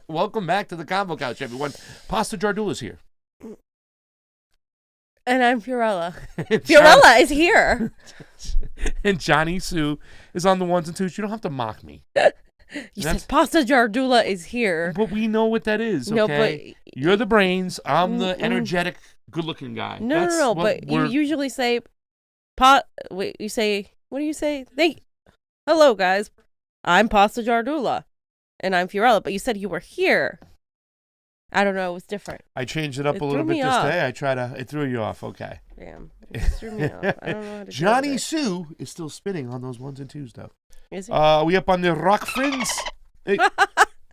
Welcome back to the Convo Couch, everyone. Pasta Jardula's here. And I'm Fiorella. Fiorella is here. And Jonny Sue is on the ones and twos. You don't have to mock me. You said Pasta Jardula is here. But we know what that is, okay? No, but you're the brains. I'm the energetic, good-looking guy. No, but you usually say, you say, what do you say? Hello, guys. I'm Pasta Jardula. And I'm Fiorella, but you said you were here. I don't know. It was different. I changed it up a little bit this day. It threw you off. Okay. Damn. It just threw me off. I don't know how to Jonny Sue is still spinning on those ones and twos, though. Is he? We up on the Rokfins? Hey,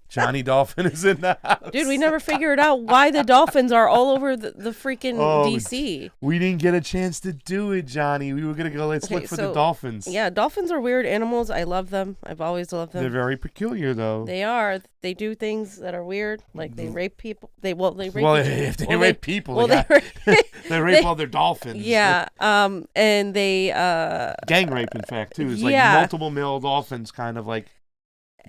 Johnny Dolphin is in the house. Dude, we never figured out why the dolphins are all over the freaking DC. We didn't get a chance to do it, Johnny. We were going to go, let's look for the dolphins. Yeah, dolphins are weird animals. I love them. I've always loved them. They're very peculiar, though. They are. They do things that are weird. Like they rape people. They rape people. If they rape people, they rape all their dolphins. Yeah. And they... gang rape, in fact, too. It's like multiple male dolphins kind of like...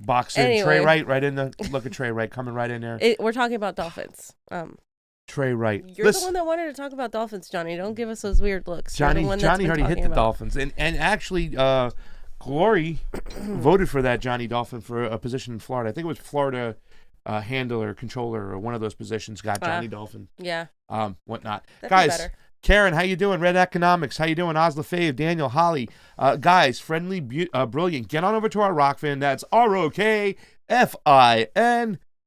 box in. Anyway. Trey right in the look at Trey Wright coming right in there. We're talking about dolphins. Trey Wright. You're the one that wanted to talk about dolphins, Johnny. Don't give us those weird looks. Johnny already hit the dolphins, and actually, Glory voted for that Johnny Dolphin for a position in Florida. I think it was Florida handler, controller, or one of those positions got Johnny Dolphin. Yeah. Whatnot. That'd Guys. Karen, how you doing? Red Economics, how you doing? Osla Fave, Daniel, Holly. Guys, friendly, brilliant. Get on over to our Rokfin. That's Rokfin.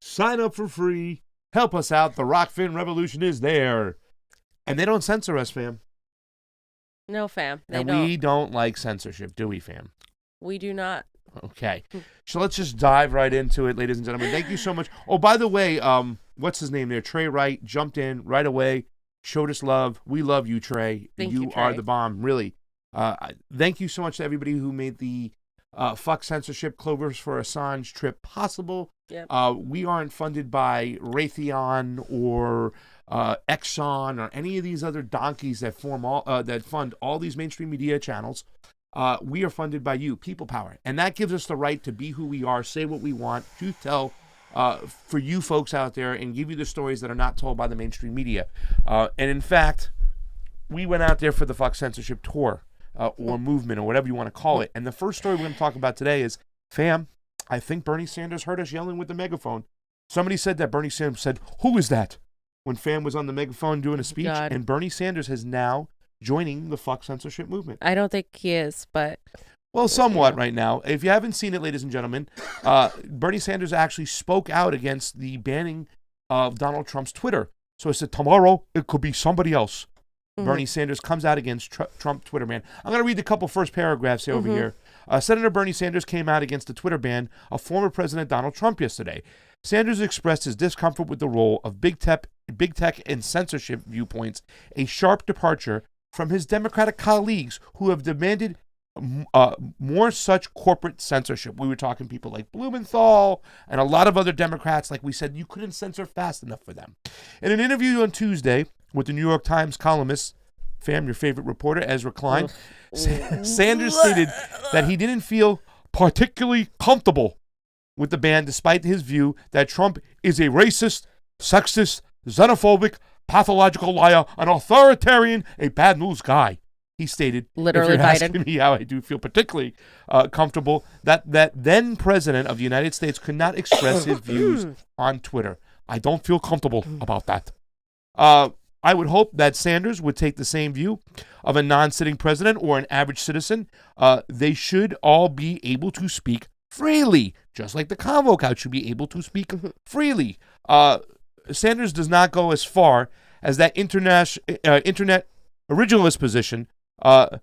Sign up for free. Help us out. The Rokfin revolution is there. And they don't censor us, fam. No, fam. We don't like censorship, do we, fam? We do not. Okay. So let's just dive right into it, ladies and gentlemen. Thank you so much. Oh, by the way, what's his name there? Trey Wright jumped in right away. Showed us love. We love you, Trey. Thank you, Trey. Are the bomb, really. Thank you so much to everybody who made the Fuck Censorship Clovers for Assange trip possible. Yep. We aren't funded by Raytheon or Exxon or any of these other donkeys that fund all these mainstream media channels. We are funded by you, people power. And that gives us the right to be who we are, say what we want, truth tell, for you folks out there, and give you the stories that are not told by the mainstream media. And in fact, we went out there for the Fuck Censorship tour or movement or whatever you want to call it. And the first story we're going to talk about today is, fam, I think Bernie Sanders heard us yelling with the megaphone. Somebody said that Bernie Sanders said, "Who is that?" when fam was on the megaphone doing a speech. God. And Bernie Sanders is now joining the Fuck Censorship movement. I don't think he is, but... Well, somewhat right now. If you haven't seen it, ladies and gentlemen, Bernie Sanders actually spoke out against the banning of Donald Trump's Twitter. So he said, tomorrow it could be somebody else. Mm-hmm. Bernie Sanders comes out against Trump Twitter ban. I'm going to read the couple first paragraphs over here. Senator Bernie Sanders came out against the Twitter ban of former President Donald Trump yesterday. Sanders expressed his discomfort with the role of big tech and censorship viewpoints, a sharp departure from his Democratic colleagues who have demanded more such corporate censorship. We were talking people like Blumenthal and a lot of other Democrats. Like we said, you couldn't censor fast enough for them. In an interview on Tuesday with the New York Times columnist, fam, your favorite reporter, Ezra Klein, Sanders stated that he didn't feel particularly comfortable with the ban, despite his view that Trump is a racist, sexist, xenophobic, pathological liar, an authoritarian, a bad news guy. He stated, literally, if you're Biden. asking me how I do feel particularly comfortable, that then president of the United States could not express his views on Twitter. I don't feel comfortable about that. I would hope that Sanders would take the same view of a non-sitting president or an average citizen. They should all be able to speak freely, just like the Convo Couch should be able to speak freely. Sanders does not go as far as that internet originalist position, but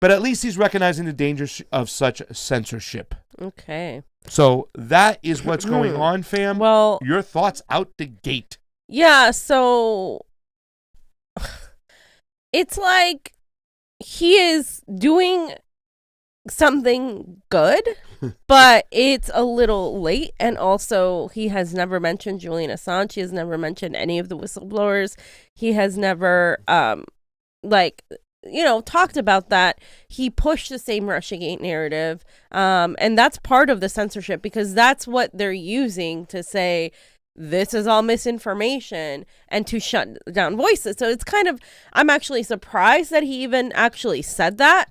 at least he's recognizing the dangers of such censorship. Okay. So that is what's going on, fam. Well, your thoughts out the gate. Yeah, so it's like he is doing something good, but it's a little late. And also, he has never mentioned Julian Assange. He has never mentioned any of the whistleblowers. He has never, talked about that, he pushed the same Russiagate narrative. And that's part of the censorship, because that's what they're using to say this is all misinformation and to shut down voices. So it's kind of, I'm actually surprised that he even actually said that.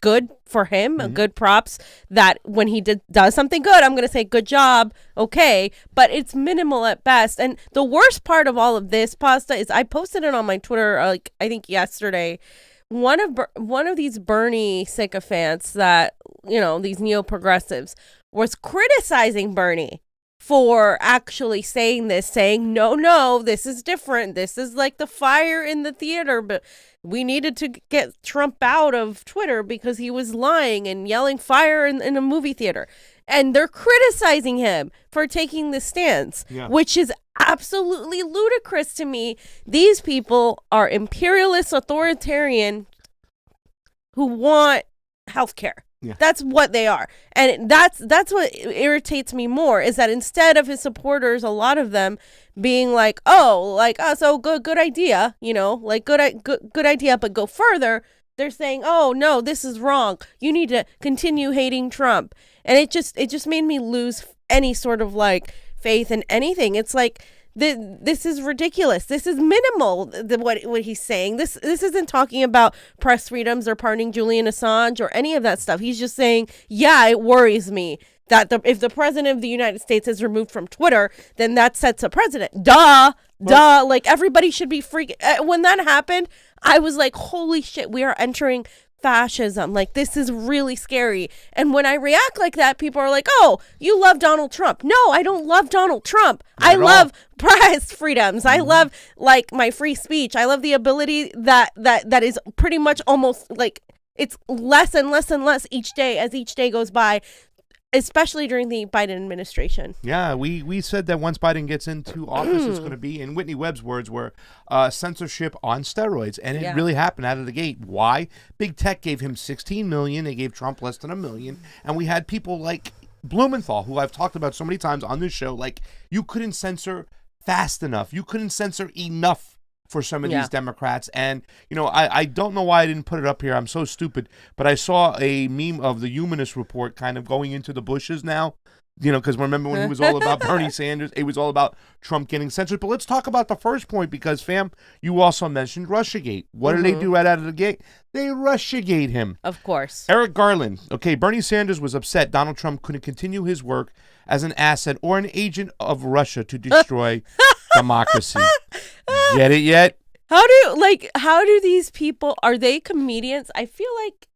Good for him. Good props that when he does something good, I'm going to say good job. Okay. But it's minimal at best. And the worst part of all of this, Pasta, is I posted it on my Twitter, I think yesterday. One of these Bernie sycophants that, these neo-progressives was criticizing Bernie for actually saying, no, this is different. This is like the fire in the theater, but we needed to get Trump out of Twitter because he was lying and yelling fire in a movie theater. And they're criticizing him for taking this stance, which is absolutely ludicrous to me. These people are imperialist, authoritarian who want healthcare. Yeah. That's what they are. And that's what irritates me more, is that instead of his supporters, a lot of them being like, so good idea, good idea, but go further. They're saying, oh, no, this is wrong. You need to continue hating Trump. And it just made me lose any sort of faith in anything. It's like, this is ridiculous. This is minimal, what he's saying. This isn't talking about press freedoms or pardoning Julian Assange or any of that stuff. He's just saying, it worries me that if the president of the United States is removed from Twitter, then that sets a precedent. Duh. Everybody should be freaking. When that happened, I was like, holy shit, we are entering fascism. This is really scary. And when I react like that, people are like, oh, you love Donald Trump. No, I don't love Donald Trump. I love press freedoms. I love my free speech. I love the ability that is pretty much almost it's less and less and less each day as each day goes by, especially during the Biden administration. Yeah, we said that once Biden gets into office, it's going to be, in Whitney Webb's words, were censorship on steroids. And it really happened out of the gate. Why? Big Tech gave him $16 million. They gave Trump less than $1 million. And we had people like Blumenthal, who I've talked about so many times on this show, you couldn't censor fast enough. You couldn't censor enough for some of these Democrats. And, I don't know why I didn't put it up here. I'm so stupid. But I saw a meme of the Humanist Report kind of going into the bushes now. Because remember when he was all about Bernie Sanders, it was all about Trump getting censored. But let's talk about the first point, because, fam, you also mentioned Russiagate. What did they do right out of the gate? They Russiagate him. Of course. Eric Garland. Okay, Bernie Sanders was upset Donald Trump couldn't continue his work as an asset or an agent of Russia to destroy democracy. Get it yet? How do these people, are they comedians? I feel like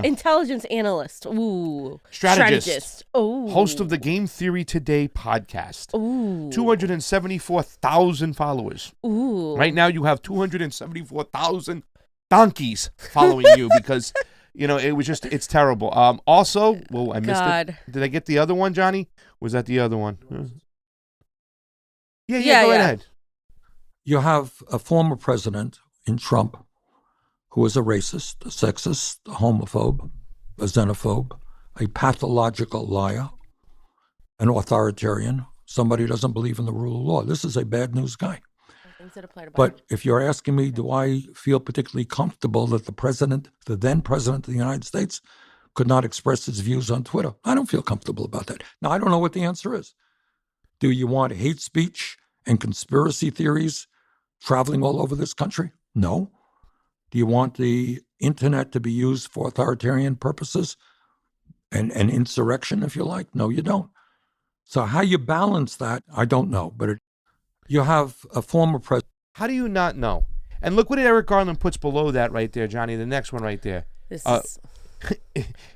intelligence analyst. Ooh. Strategist. Ooh. Host of the Game Theory Today podcast. Ooh. 274,000 followers. Ooh. Right now you have 274,000 donkeys following you because it's terrible. Also, I missed it. Did I get the other one, Johnny? Was that the other one? Yeah, go ahead. You have a former president in Trump who is a racist, a sexist, a homophobe, a xenophobe, a pathological liar, an authoritarian, somebody who doesn't believe in the rule of law. This is a bad news guy. But if you're asking me, do I feel particularly comfortable that the then president of the United States, could not express his views on Twitter? I don't feel comfortable about that. Now, I don't know what the answer is. Do you want hate speech and conspiracy theories traveling all over this country? No. Do you want the internet to be used for authoritarian purposes and insurrection, if you like? No, you don't. So how you balance that, I don't know. But you have a former president. How do you not know? And look what Eric Garland puts below that right there, Johnny, the next one right there.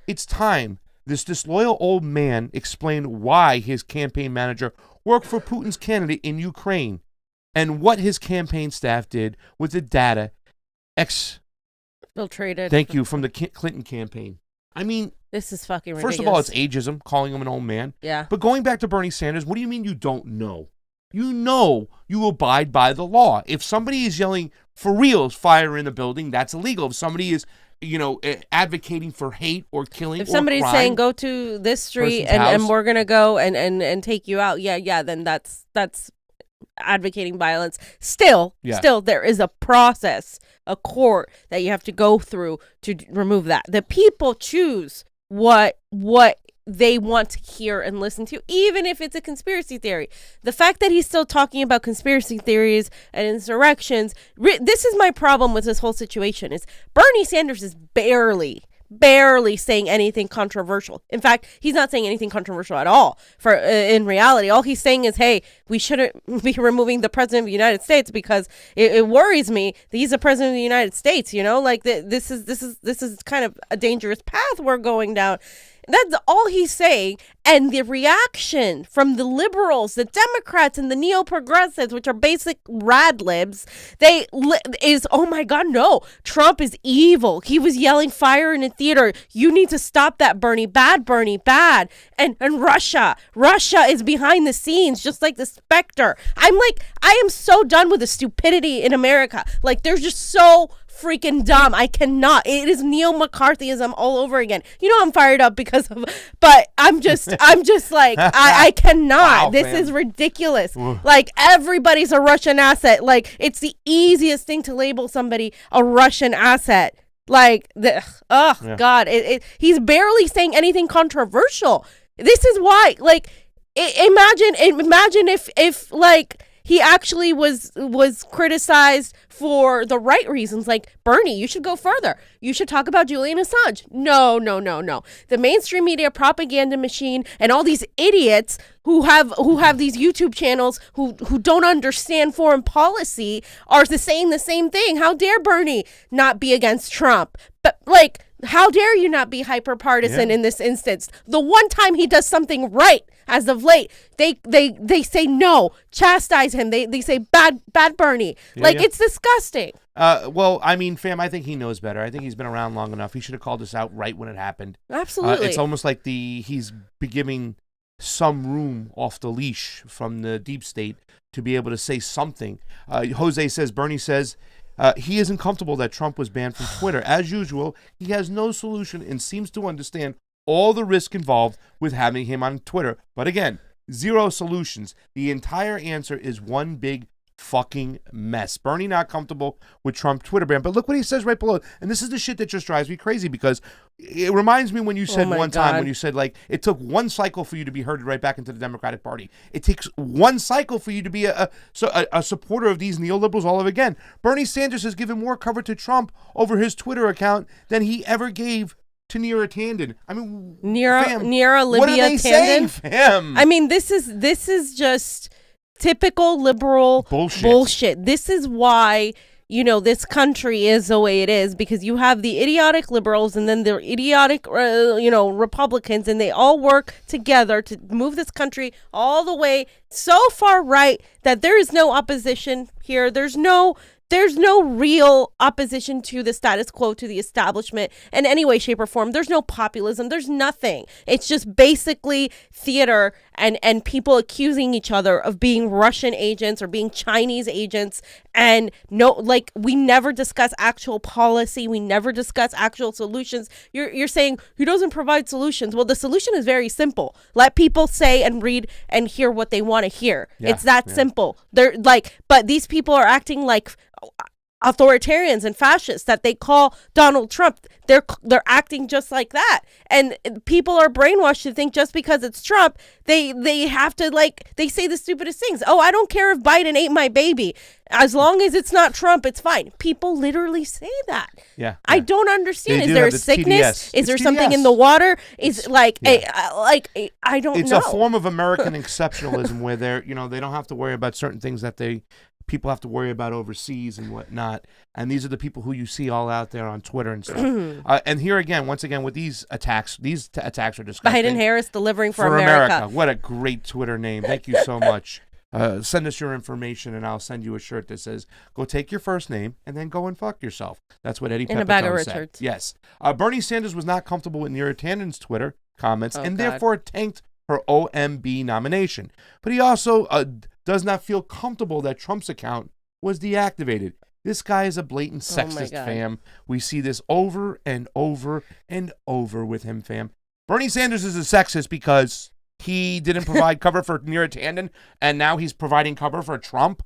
It's time this disloyal old man explained why his campaign manager worked for Putin's candidate in Ukraine and what his campaign staff did with the data exfiltrated. Thank you, from the Clinton campaign. I mean, this is fucking ridiculous. First of all, it's ageism, calling him an old man. Yeah. But going back to Bernie Sanders, what do you mean you don't know? You know you abide by the law. If somebody is yelling for reals, fire in the building, that's illegal. If somebody is advocating for hate or killing, if somebody's crime, saying go to this street and we're gonna go and take you out, then that's advocating violence. Still, there is a process, a court that you have to go through to remove that. The people choose what they want to hear and listen to, even if it's a conspiracy theory. The fact that he's still talking about conspiracy theories and insurrections, this is my problem with this whole situation, is Bernie Sanders is barely saying anything controversial. In fact, he's not saying anything controversial at all. For in reality, all he's saying is, "Hey, we shouldn't be removing the president of the United States because it worries me that he's the president of the United States." You know, like this is kind of a dangerous path we're going down. That's all he's saying. And the reaction from the liberals, the Democrats, and the neo-progressives, which are basic rad libs, is, oh my God, no, Trump is evil. He was yelling fire in a theater. You need to stop that, Bernie, bad. And Russia is behind the scenes, just like the Spectre. I'm like, I am so done with the stupidity in America. Like, they're just so freaking dumb. I cannot. It is neo-McCarthyism all over again. You know, I'm fired up because of, but I'm just like, I cannot. Wow, this is ridiculous. Like, everybody's a Russian asset. Like, it's the easiest thing to label somebody a Russian asset. Like, God, he's barely saying anything controversial. This is why, like, imagine if like, he actually was criticized for the right reasons. Like, Bernie, you should go further. You should talk about Julian Assange. No. The mainstream media propaganda machine and all these idiots who have these YouTube channels who don't understand foreign policy are saying the same thing. How dare Bernie not be against Trump? But, like, how dare you not be hyper partisan in this instance? The one time he does something right, as of late, they say no, chastise him. They say bad Bernie. It's disgusting. Well, I mean, fam, I think he knows better. I think he's been around long enough. He should have called us out right when it happened. Absolutely. It's almost like he's giving some room off the leash from the deep state to be able to say something. Jose says, Bernie says, he isn't comfortable that Trump was banned from Twitter. As usual, he has no solution and seems to understand all the risk involved with having him on Twitter. But again, zero solutions. The entire answer is one big fucking mess. Bernie not comfortable with Trump Twitter ban. But look what he says right below. And this is the shit that just drives me crazy, because it reminds me when you said time when you said, like, it took one cycle for you to be herded right back into the Democratic Party. It takes one cycle for you to be a supporter of these neoliberals all over again. Bernie Sanders has given more cover to Trump over his Twitter account than he ever gave to Neera Tanden. I mean, Neera Libya what are they saying, fam? I mean, this is just typical liberal bullshit. This is why, you know, this country is the way it is, because you have the idiotic liberals and then the idiotic, Republicans, and they all work together to move this country all the way so far right that there is no opposition here. There's no real opposition to the status quo, to the establishment in any way, shape, or form. There's no populism. There's nothing. It's just basically theater and people accusing each other of being Russian agents or being Chinese agents. And we never discuss actual policy. We never discuss actual solutions. You're saying he doesn't provide solutions. Well, the solution is very simple. Let people say and read and hear what they want to hear. It's that simple. But these people are acting like authoritarians and fascists that they call Donald Trump. They're acting just like that, and people are brainwashed to think just because it's Trump, they have to, like, they say the stupidest things. Oh, I don't care if Biden ate my baby, as long as it's not Trump, it's fine. People literally say that. I don't understand. Is there a sickness? Is there something in the water? Is I don't know. It's a form of American exceptionalism where they don't have to worry about certain things that people have to worry about overseas and whatnot. And these are the people who you see all out there on Twitter and stuff. And here again, once again, with these attacks are disgusting. Biden-Harris delivering for America. What a great Twitter name. Thank you so much. Send us your information and I'll send you a shirt that says, go take your first name and then go and fuck yourself. That's what Eddie Pepitone said. In a bag of Richards. Yes. Bernie Sanders was not comfortable with Neera Tanden's Twitter comments therefore tanked her OMB nomination. But he also does not feel comfortable that Trump's account was deactivated. This guy is a blatant sexist, fam. We see this over and over and over with him, fam. Bernie Sanders is a sexist because he didn't provide cover for Neera Tanden, and now he's providing cover for Trump.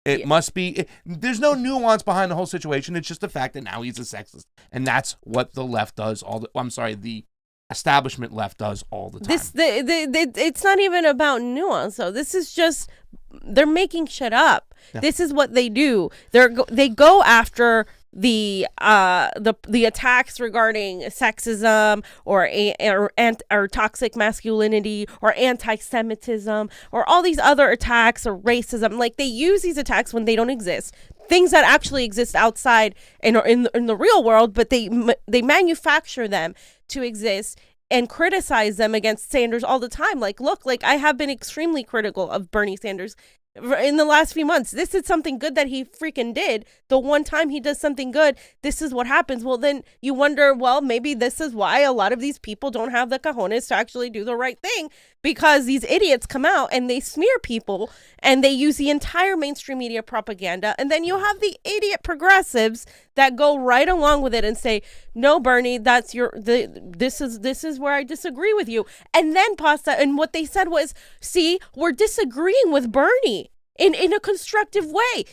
It must be. There's no nuance behind the whole situation. It's just the fact that now he's a sexist, and that's what the left does. The establishment left does all the time. It's not even about nuance, though. This is just they're making shit up. Yeah. This is what they do. They go after the attacks regarding sexism or toxic masculinity or anti-Semitism or all these other attacks or racism. Like, they use these attacks when they don't exist. Things that actually exist outside in the real world, but they manufacture them to exist and criticize them against Sanders all the time. Like, look, like, I have been extremely critical of Bernie Sanders in the last few months. This is something good that he freaking did. The one time he does something good, this is what happens. Well, then you wonder, well, maybe this is why a lot of these people don't have the cojones to actually do the right thing, because these idiots come out and they smear people and they use the entire mainstream media propaganda. And then you have the idiot progressives that go right along with it and say, no, Bernie, this is where I disagree with you. And then Pasta, and what they said was, see, we're disagreeing with Bernie in a constructive way.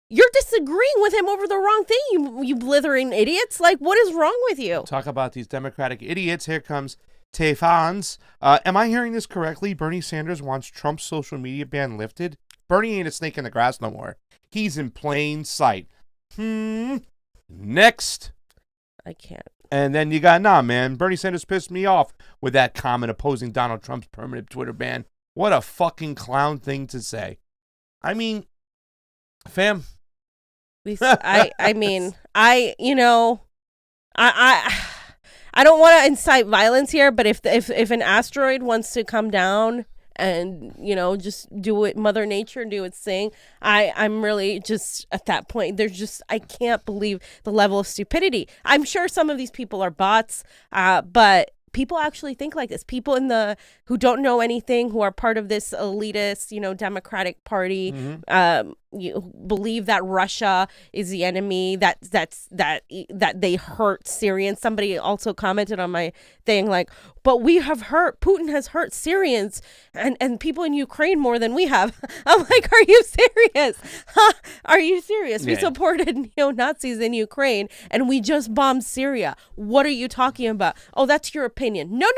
You're disagreeing with him over the wrong thing, you blithering idiots. Like, what is wrong with you? Talk about these Democratic idiots. Here comes Tefans. Am I hearing this correctly? Bernie Sanders wants Trump's social media ban lifted? Bernie ain't a snake in the grass no more. He's in plain sight. Next. I can't. And then you got, man, Bernie Sanders pissed me off with that comment opposing Donald Trump's permanent Twitter ban. What a fucking clown thing to say. I mean, fam. I don't want to incite violence here, but if an asteroid wants to come down and, just do it, Mother Nature do its thing, I'm really just at that point. I can't believe the level of stupidity. I'm sure some of these people are bots, but people actually think like this. People who don't know anything, who are part of this elitist, Democratic Party, you believe that Russia is the enemy, that they hurt Syrians. Somebody also commented on my thing like, but Putin has hurt Syrians and people in Ukraine more than we have. I'm like, are you serious? Are you serious? Yeah. We supported neo-Nazis in Ukraine and we just bombed Syria. What are you talking about? Oh, that's your opinion. No.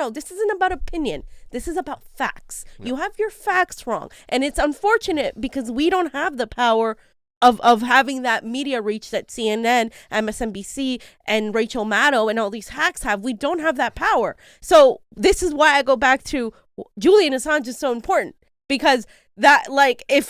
This isn't about opinion. This is about facts. Yeah. You have your facts wrong. And it's unfortunate because we don't have the power of having that media reach that CNN, MSNBC, and Rachel Maddow and all these hacks have. We don't have that power. So this is why I go back to Julian Assange is so important, because that, like, if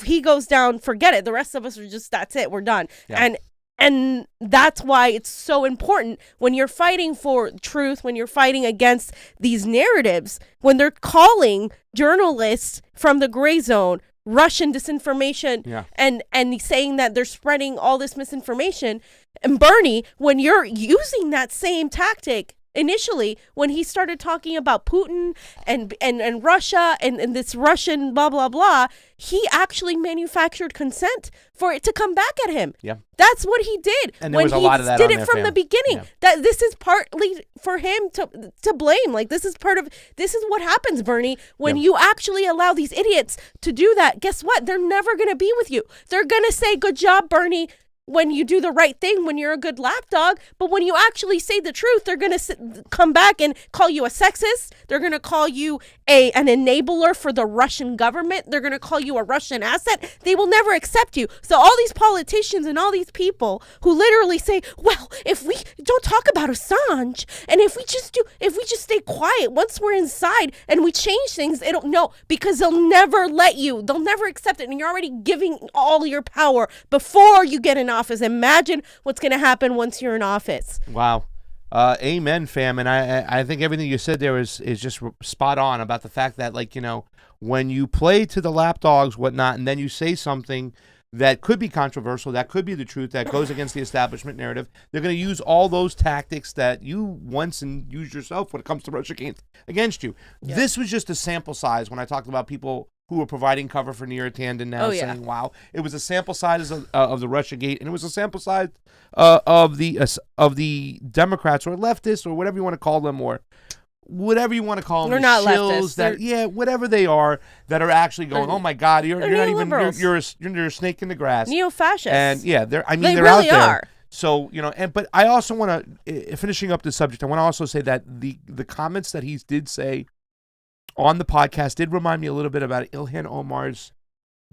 he goes down, forget it. The rest of us are just, that's it. We're done. Yeah. And that's why it's so important when you're fighting for truth, when you're fighting against these narratives, when they're calling journalists from the gray zone Russian disinformation and saying that they're spreading all this misinformation. And Bernie, when you're using that same tactic initially, when he started talking about Putin and Russia and this Russian blah, blah, blah, he actually manufactured consent for it to come back at him. Yeah. That's what he did. And there was a lot of that did it from the beginning. Yeah. That this is partly for him to blame. Like, this is what happens, Bernie, when you actually allow these idiots to do that. Guess what? They're never going to be with you. They're going to say, good job, Bernie, when you do the right thing, when you're a good lapdog. But when you actually say the truth, they're going to come back and call you a sexist. They're going to call you an enabler for the Russian government. They're going to call you a Russian asset. They will never accept you. So all these politicians and all these people who literally say, well, if we don't talk about Assange, and if we just stay quiet once we're inside and we change things, because they'll never let you. They'll never accept it. And you're already giving all your power before you get in office. Imagine what's going to happen once you're in office. Wow. Amen, fam. And I think everything you said there is just spot on about the fact that, like, when you play to the lapdogs, whatnot, and then you say something that could be controversial, that could be the truth, that goes against the establishment narrative, they're going to use all those tactics that you once and used yourself when it comes to Russia against you. Yeah. This was just a sample size when I talked about people who were providing cover for Neera Tanden now, saying, wow. It was a sample size of the Russiagate, and it was a sample size of the Democrats or leftists or whatever you want to call them, or whatever you want to call them, They're the not shills, leftists. whatever they are, that are actually going, oh my God, you're not even, neoliberals. you're a snake in the grass. Neo-fascists. And yeah, they're They they're really out there. are. So, but I also want to, finishing up the subject, I want to also say that the comments that he did say on the podcast did remind me a little bit about Ilhan Omar's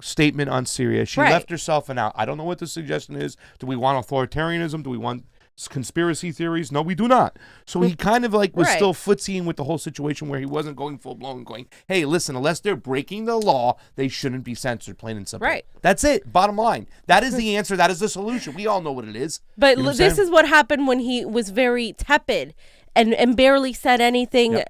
statement on Syria. She left herself an out. I don't know what the suggestion is. Do we want authoritarianism? Do we want conspiracy theories? No, we do not. So he kind of was still footsying with the whole situation where he wasn't going full blown going, hey, listen, unless they're breaking the law, they shouldn't be censored, plain and simple. Right. That's it. Bottom line. That is the answer. That is the solution. We all know what it is. But this is what happened when he was very tepid and barely said anything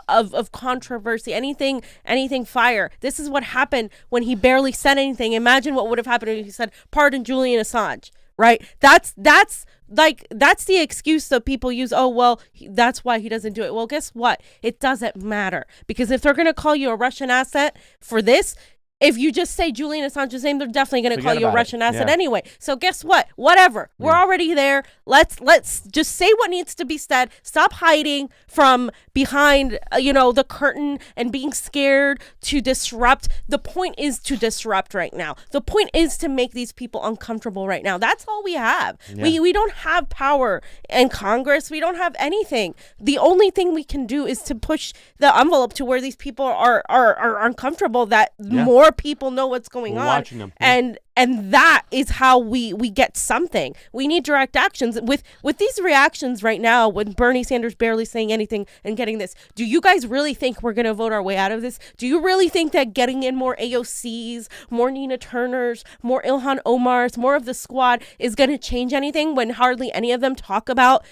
of controversy, anything fire. This is what happened when he barely said anything. Imagine what would have happened if he said, pardon Julian Assange. Right? That's the excuse that people use. Oh, well, that's why he doesn't do it. Well, guess what? It doesn't matter. Because if they're going to call you a Russian asset for this, if you just say Julian Assange's name, they're definitely going to call you a Russian asset anyway. So guess what? Whatever. We're already there. Let's just say what needs to be said. Stop hiding from behind, the curtain and being scared to disrupt. The point is to disrupt right now. The point is to make these people uncomfortable right now. That's all we have. Yeah. We don't have power in Congress. We don't have anything. The only thing we can do is to push the envelope to where these people are uncomfortable, that more people know what's going on. Watching them. And that is how we get something. We need direct actions. With these reactions right now, with Bernie Sanders barely saying anything and getting this, do you guys really think we're going to vote our way out of this? Do you really think that getting in more AOCs, more Nina Turners, more Ilhan Omars, more of the squad is going to change anything when hardly any of them talk about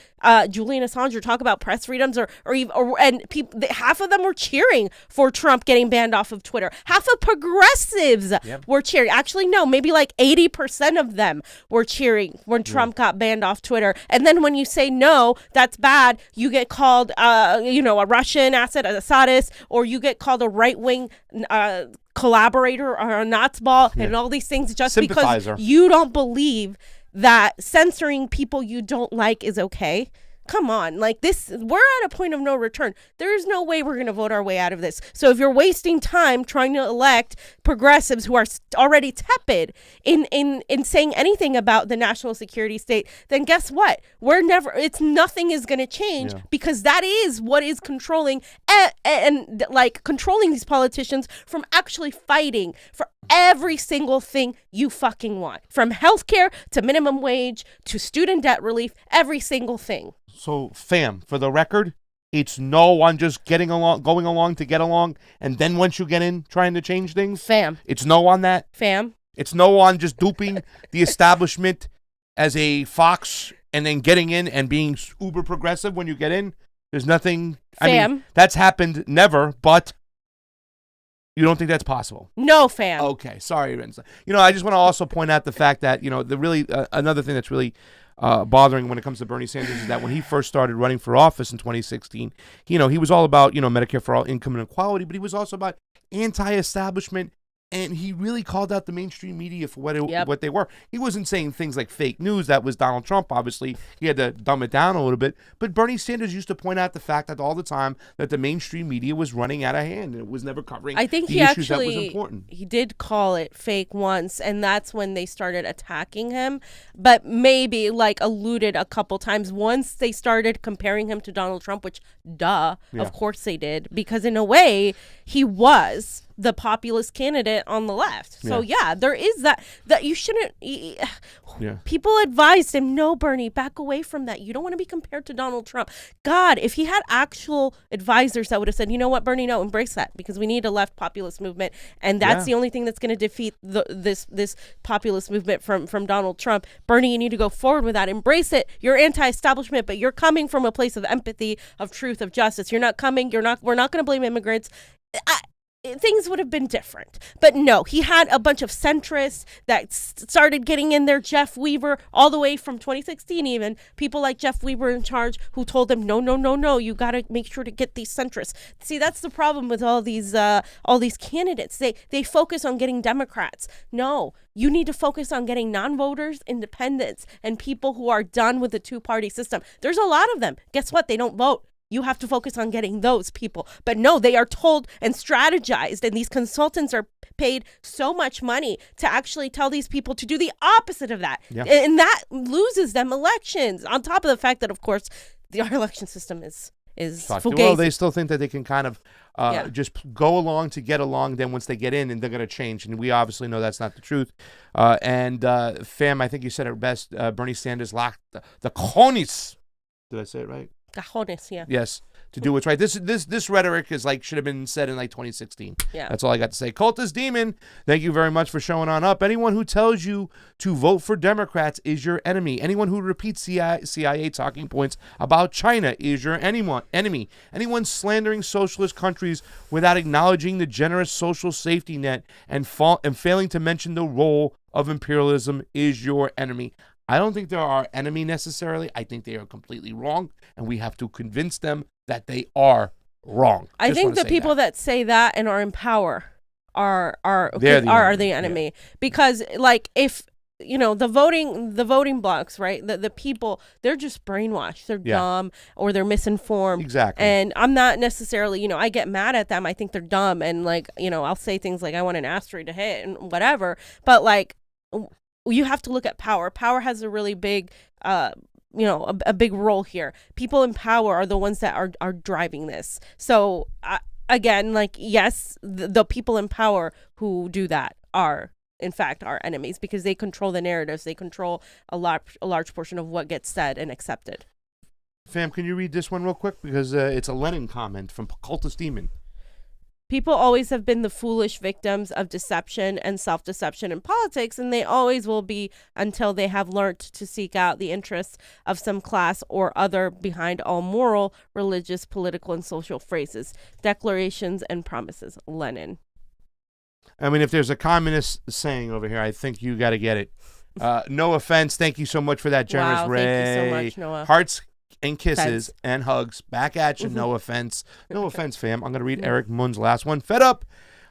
Julian Assange or talk about press freedoms and people? Half of them were cheering for Trump getting banned off of Twitter. Half of progressives were cheering. Actually, no, maybe like 80% of them were cheering when Trump got banned off Twitter. And then when you say no, that's bad, you get called a Russian asset, a sadist, or you get called a right-wing collaborator or a nutsball and all these things just because you don't believe that censoring people you don't like is okay. Come on, we're at a point of no return. There's no way we're going to vote our way out of this. So if you're wasting time trying to elect progressives who are already tepid in saying anything about the national security state, then guess what? Nothing is going to change because that is what is controlling and controlling these politicians from actually fighting for every single thing you fucking want, from healthcare to minimum wage to student debt relief, every single thing. So, fam, for the record, it's no on just going along to get along, and then once you get in, trying to change things. Fam. It's no on that. Fam. It's no on just duping the establishment as a fox and then getting in and being uber progressive when you get in. There's nothing. Fam. I mean, that's happened never, but you don't think that's possible? No, fam. Okay, sorry, Renz. I just want to also point out the fact that, the really, another thing that's really bothering when it comes to Bernie Sanders is that when he first started running for office in 2016, he was all about, Medicare for all, income inequality, but he was also about anti-establishment. And he really called out the mainstream media for what they were. He wasn't saying things like fake news. That was Donald Trump, obviously. He had to dumb it down a little bit. But Bernie Sanders used to point out the fact that all the time that the mainstream media was running out of hand and it was never covering the issues that was important. He did call it fake once, and that's when they started attacking him. But maybe alluded a couple times. Once they started comparing him to Donald Trump, which, of course they did. Because in a way, he was the populist candidate on the left. So there is that you shouldn't. People advised him, no, Bernie, back away from that. You don't want to be compared to Donald Trump. God, if he had actual advisors that would have said, you know what, Bernie, no, embrace that, because we need a left populist movement, and that's the only thing that's going to defeat this populist movement from Donald Trump. Bernie, you need to go forward with that. Embrace it. You're anti-establishment, but you're coming from a place of empathy, of truth, of justice. We're not going to blame immigrants. Things would have been different. But no, he had a bunch of centrists that started getting in there. Jeff Weaver, all the way from 2016 even, people like Jeff Weaver in charge who told them, no, you got to make sure to get these centrists. See, that's the problem with all these candidates. They focus on getting Democrats. No, you need to focus on getting non-voters, independents, and people who are done with the two-party system. There's a lot of them. Guess what? They don't vote. You have to focus on getting those people. But no, they are told and strategized, and these consultants are paid so much money to actually tell these people to do the opposite of that. Yeah. And that loses them elections. On top of the fact that, of course, our election system is fugazi. Well, they still think that they can kind of just go along to get along. Then once they get in, and they're going to change. And we obviously know that's not the truth. Fam, I think you said it best. Bernie Sanders locked the cojones. Did I say it right? Cajones, yeah. Yes, to do what's right. This rhetoric is like should have been said in like 2016. Yeah. That's all I got to say. Cultist Demon, thank you very much for showing on up. Anyone who tells you to vote for Democrats is your enemy. Anyone who repeats CIA talking points about China is your enemy. Anyone slandering socialist countries without acknowledging the generous social safety net and failing to mention the role of imperialism is your enemy. I don't think they're our enemy necessarily. I think they are completely wrong, and we have to convince them that they are wrong. I think the people that say that and are in power are the enemy. Because like if the voting blocks, right? The people, they're just brainwashed. They're dumb or they're misinformed. Exactly. And I'm not necessarily, I get mad at them. I think they're dumb, and like, I'll say things like I want an asteroid to hit and whatever. But like, you have to look at power. Power has a really big, a big role here. People in power are the ones that are driving this. So again, like, yes, the people in power who do that are, in fact, our enemies because they control the narratives. They control a large portion of what gets said and accepted. Fam, can you read this one real quick? Because it's a Lenin comment from Cultist Demon. People always have been the foolish victims of deception and self-deception in politics, and they always will be until they have learned to seek out the interests of some class or other behind all moral, religious, political, and social phrases, declarations, and promises. Lenin. I mean, if there's a communist saying over here, I think you got to get it. No offense. Thank you so much for that, generous Ray. Thank you so much, Noah. Hearts and kisses and hugs back at you. No offense. No offense, fam. I'm going to read Eric Munn's last one. Fed up.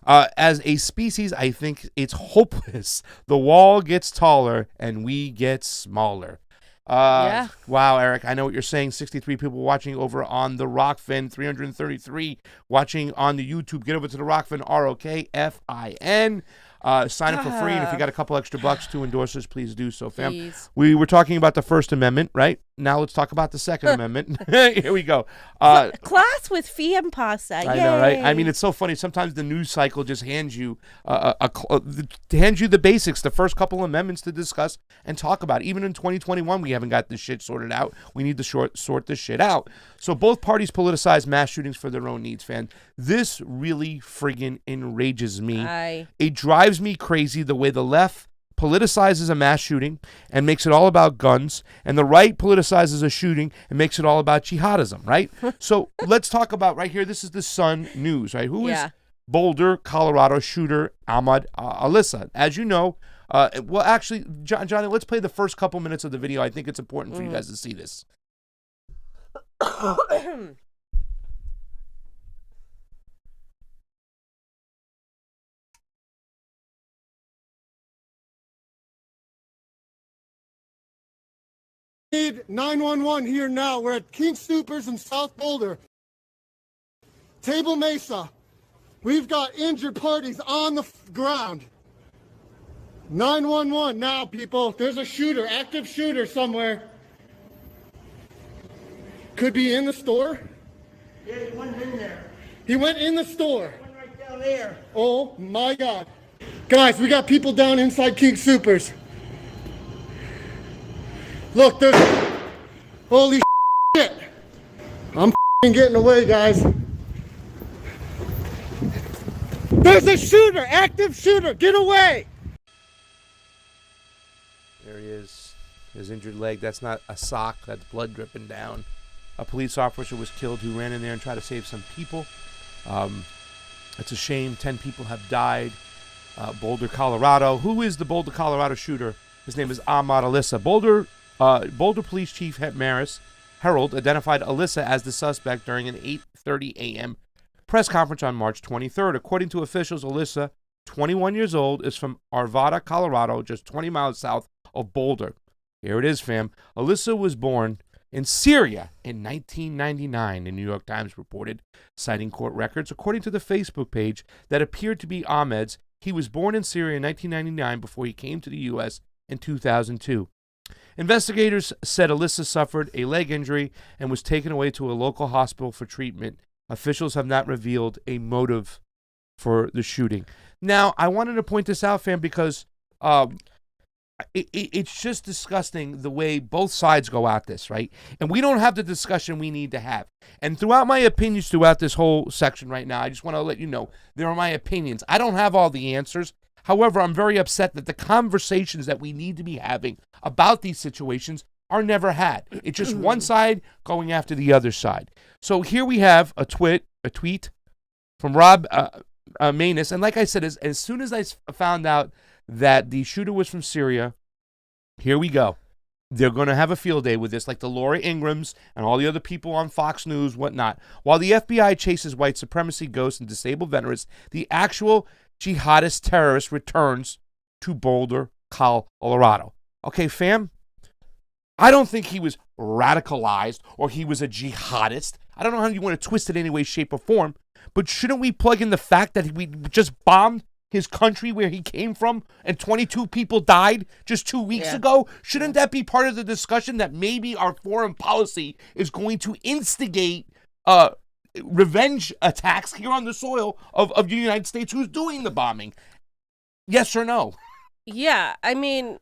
As a species, I think it's hopeless. The wall gets taller and we get smaller. Wow, Eric, I know what you're saying. 63 people watching over on the Rokfin, 333 watching on the YouTube. Get over to the Rokfin, ROKFIN. Sign up for free, and if you got a couple extra bucks to endorse us, please do so, fam. Please. We were talking about the First Amendment, right? Now let's talk about the Second Amendment. Here we go. Class with fee and pasta. I know, right? I mean, it's so funny. Sometimes the news cycle just hands you the basics, the first couple amendments to discuss and talk about. Even in 2021, we haven't got this shit sorted out. We need to sort this shit out. So both parties politicize mass shootings for their own needs, fam. This really friggin' enrages me. It drives me crazy the way the left politicizes a mass shooting and makes it all about guns, and the right politicizes a shooting and makes it all about jihadism, right? So let's talk about right here. This is the Sun News, right? Who is Boulder, Colorado shooter Ahmad Alissa? As you know, well, actually, Johnny, let's play the first couple minutes of the video. I think it's important for you guys to see this. 911 here now. We're at King Soopers in South Boulder. Table Mesa. We've got injured parties on the ground. 911 now, people. There's a shooter, active shooter somewhere. Could be in the store. Yeah, he went in there. He went in the store. He went right down there. Oh my God. Guys, we got people down inside King Soopers. Look, there's... Holy shit. I'm getting away, guys. There's a shooter, active shooter. Get away. There he is. His injured leg. That's not a sock. That's blood dripping down. A police officer was killed who ran in there and tried to save some people. It's a shame. 10 people have died. Boulder, Colorado. Who is the Boulder, Colorado shooter? His name is Ahmad Alissa. Boulder Police Chief Harold identified Alissa as the suspect during an 8:30 a.m. press conference on March 23rd. According to officials, Alissa, 21 years old, is from Arvada, Colorado, just 20 miles south of Boulder. Here it is, fam. Alissa was born in Syria in 1999, the New York Times reported, citing court records. According to the Facebook page that appeared to be Ahmed's, he was born in Syria in 1999 before he came to the U.S. in 2002. Investigators said Alyssa suffered a leg injury and was taken away to a local hospital for treatment. Officials have not revealed a motive for the shooting. Now, I wanted to point this out, fam, because it's just disgusting the way both sides go at this, right? And we don't have the discussion we need to have. And throughout my opinions throughout this whole section right now, I just want to let you know, there are my opinions. I don't have all the answers. However, I'm very upset that the conversations that we need to be having about these situations are never had. It's just one side going after the other side. So here we have a tweet from Rob Manus. And like I said, as soon as I found out that the shooter was from Syria, here we go. They're going to have a field day with this, like the Laura Ingrams and all the other people on Fox News, whatnot. While the FBI chases white supremacy ghosts and disabled veterans, the actual jihadist terrorist returns to Boulder, Colorado. Okay, fam? I don't think he was radicalized or he was a jihadist. I don't know how you want to twist it in any way, shape, or form, but shouldn't we plug in the fact that we just bombed his country where he came from and 22 people died just 2 weeks ago? Shouldn't that be part of the discussion, that maybe our foreign policy is going to instigate revenge attacks here on the soil of the United States? Who's doing the bombing? Yes or no? Yeah, I mean,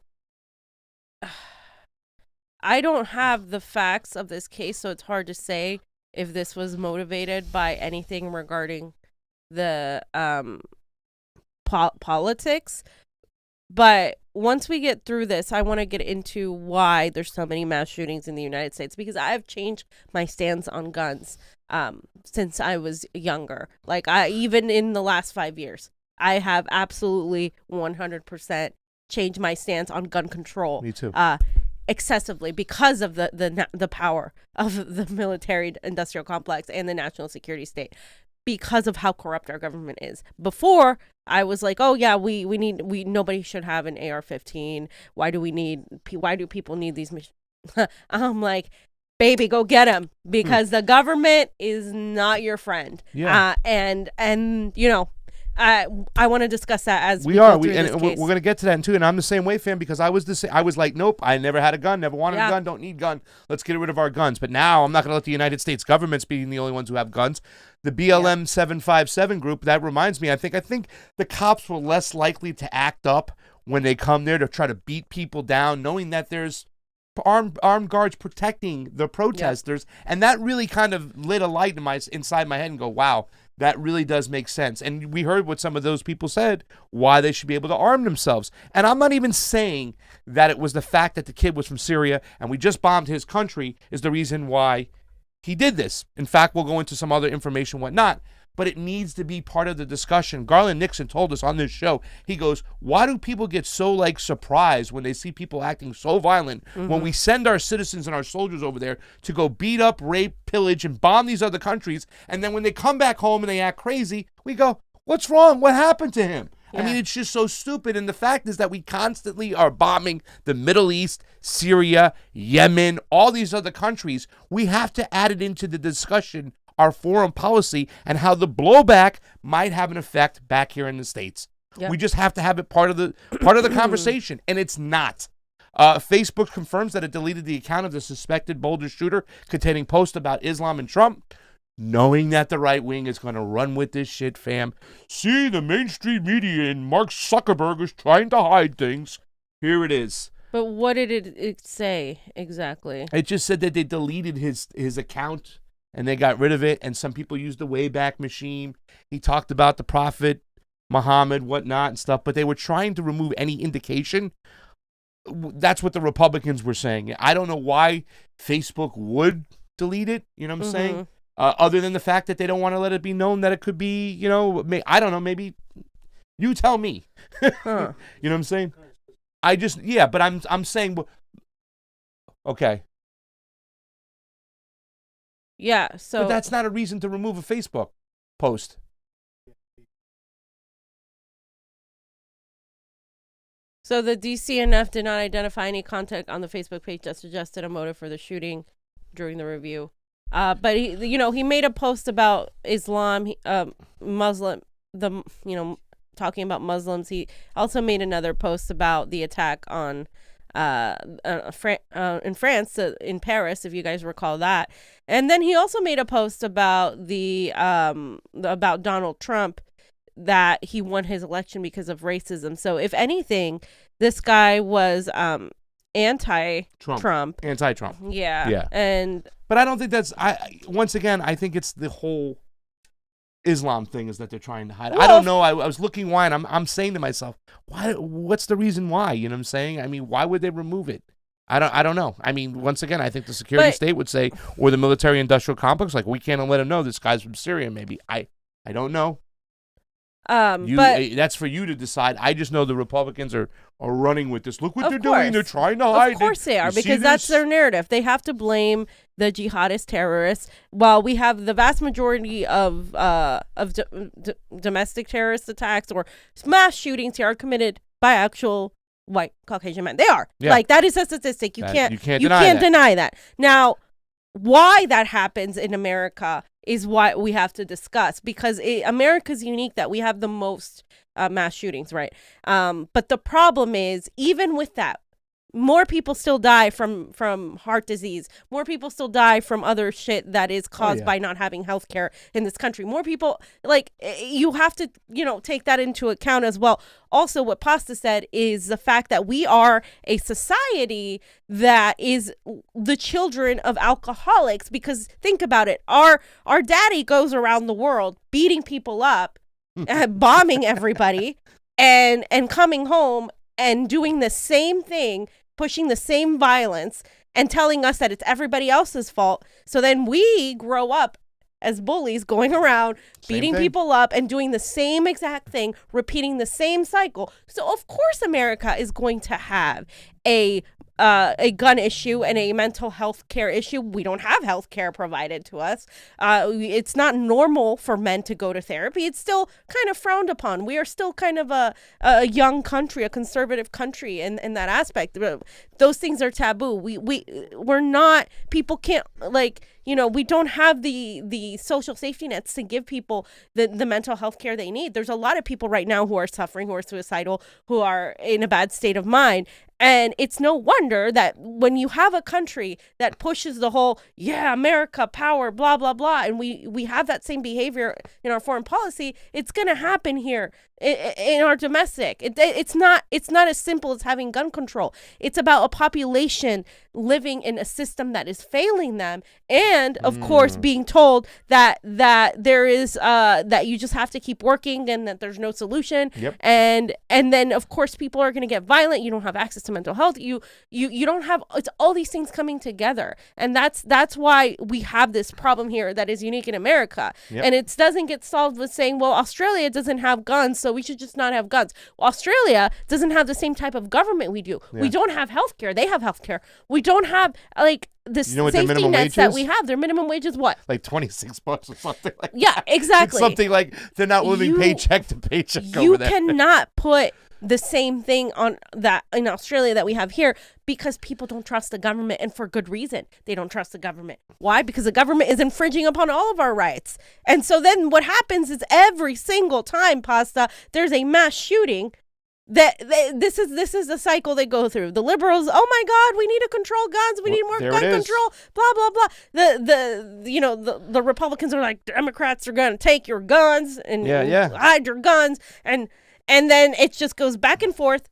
I don't have the facts of this case, so it's hard to say if this was motivated by anything regarding the politics. But once we get through this, I want to get into why there's so many mass shootings in the United States, because I've changed my stance on guns since I was younger. Like, even in the last 5 years, I have absolutely 100% changed my stance on gun control. Me too. Excessively, because of the power of the military industrial complex and the national security state, because of how corrupt our government is. Before, I was like, oh yeah, we nobody should have an AR-15. Why do people need these machines? I'm like, baby, go get them, because the government is not your friend. Yeah. And you know, I want to discuss that as we're going to get to that too. And I'm the same way, fam, because I was like, nope, I never had a gun, never wanted a gun, don't need gun. Let's get rid of our guns. But now I'm not going to let the United States government be the only ones who have guns. The BLM 757 group, that reminds me, I think the cops were less likely to act up when they come there to try to beat people down, knowing that there's armed guards protecting the protesters. And that really kind of lit a light inside my head and go, wow, that really does make sense. And we heard what some of those people said, why they should be able to arm themselves. And I'm not even saying that it was the fact that the kid was from Syria and we just bombed his country is the reason why he did this. In fact, we'll go into some other information, whatnot. But it needs to be part of the discussion. Garland Nixon told us on this show, he goes, why do people get so surprised when they see people acting so violent when we send our citizens and our soldiers over there to go beat up, rape, pillage, and bomb these other countries, and then when they come back home and they act crazy, we go, what's wrong? What happened to him? Yeah. I mean, it's just so stupid. And the fact is that we constantly are bombing the Middle East, Syria, Yemen, all these other countries. We have to add it into the discussion, our foreign policy, and how the blowback might have an effect back here in the States. Yep. We just have to have it part of the conversation, and it's not. Facebook confirms that it deleted the account of the suspected Boulder shooter containing posts about Islam and Trump, knowing that the right wing is going to run with this shit, fam. See, the mainstream media and Mark Zuckerberg is trying to hide things. Here it is. But what did it say exactly? It just said that they deleted his account and they got rid of it, and some people used the Wayback Machine. He talked about the Prophet Muhammad, whatnot, and stuff, but they were trying to remove any indication. That's what the Republicans were saying. I don't know why Facebook would delete it, you know what I'm saying? Other than the fact that they don't want to let it be known that it could be, you know, I don't know, maybe you tell me. You know what I'm saying? But I'm saying, okay. Yeah, so... But that's not a reason to remove a Facebook post. So the DCNF did not identify any contact on the Facebook page that suggested a motive for the shooting. during the review. But he made a post about Islam, Muslim, talking about Muslims. He also made another post about the attack on in France, in Paris, if you guys recall that. And then he also made a post about about Donald Trump, that he won his election because of racism. So if anything, this guy was anti-Trump. Anti-Trump. Yeah. But I don't think that's. Once again, I think it's the whole Islam thing is that they're trying to hide. I don't know. I was looking why, and I'm saying to myself, why? What's the reason why? You know what I'm saying? I mean, why would they remove it? I don't know. I mean, once again, I think the security state would say, or the military-industrial complex, like, we can't let him know this guy's from Syria. Maybe I don't know. That's for you to decide. I just know the Republicans are running with this. Look what they're doing. They're trying to hide it. Of course they are, because that's their narrative. They have to blame the jihadist terrorists, while we have the vast majority of domestic terrorist attacks or mass shootings here are committed by actual white Caucasian men. They are. Yeah. Like, that is a statistic. You can't deny that. Now, why that happens in America is what we have to discuss, because America's unique that we have the most mass shootings, right? But the problem is, even with that, more people still die from heart disease. More people still die from other shit that is caused by not having health care in this country. More people, like, you have to, take that into account as well. Also, what Pasta said is the fact that we are a society that is the children of alcoholics, because think about it. Our daddy goes around the world beating people up, bombing everybody, and coming home and doing the same thing, pushing the same violence, and telling us that it's everybody else's fault. So then we grow up as bullies, going around beating people up and doing the same exact thing, repeating the same cycle. So of course America is going to have a gun issue and a mental health care issue. We don't have health care provided to us. It's not normal for men to go to therapy. It's still kind of frowned upon. We are still kind of a young country, a conservative country in that aspect. Those things are taboo. We're not, people can't, we don't have the social safety nets to give people the mental health care they need. There's a lot of people right now who are suffering, who are suicidal, who are in a bad state of mind. And it's no wonder that when you have a country that pushes the whole, America, power, blah, blah, blah, and we have that same behavior in our foreign policy, it's going to happen here in our domestic. It's not as simple as having gun control. It's about a population living in a system that is failing them, and of course being told that there is that you just have to keep working and that there's no solution. Yep. And then of course people are going to get violent. You don't have access to mental health. You don't have, it's all these things coming together, and that's why we have this problem here that is unique in America. Yep. And it doesn't get solved with saying, well, Australia doesn't have guns, so we should just not have guns. Well, Australia doesn't have the same type of government we do. We don't have healthcare. They have healthcare. We don't have the safety nets that we have. Their minimum wage is what? Like $26 or something like that. Yeah, exactly. It's something like they're not living paycheck to paycheck over there. You cannot put the same thing on that in Australia that we have here, because people don't trust the government, and for good reason. They don't trust the government. Why? Because the government is infringing upon all of our rights. And so then what happens is every single time, Pasta, there's a mass shooting, this is the cycle they go through. The liberals, oh my God, we need to control guns. We need more gun control. Blah blah blah. The Republicans are like, Democrats are gonna take your guns and hide your guns, and then it just goes back and forth.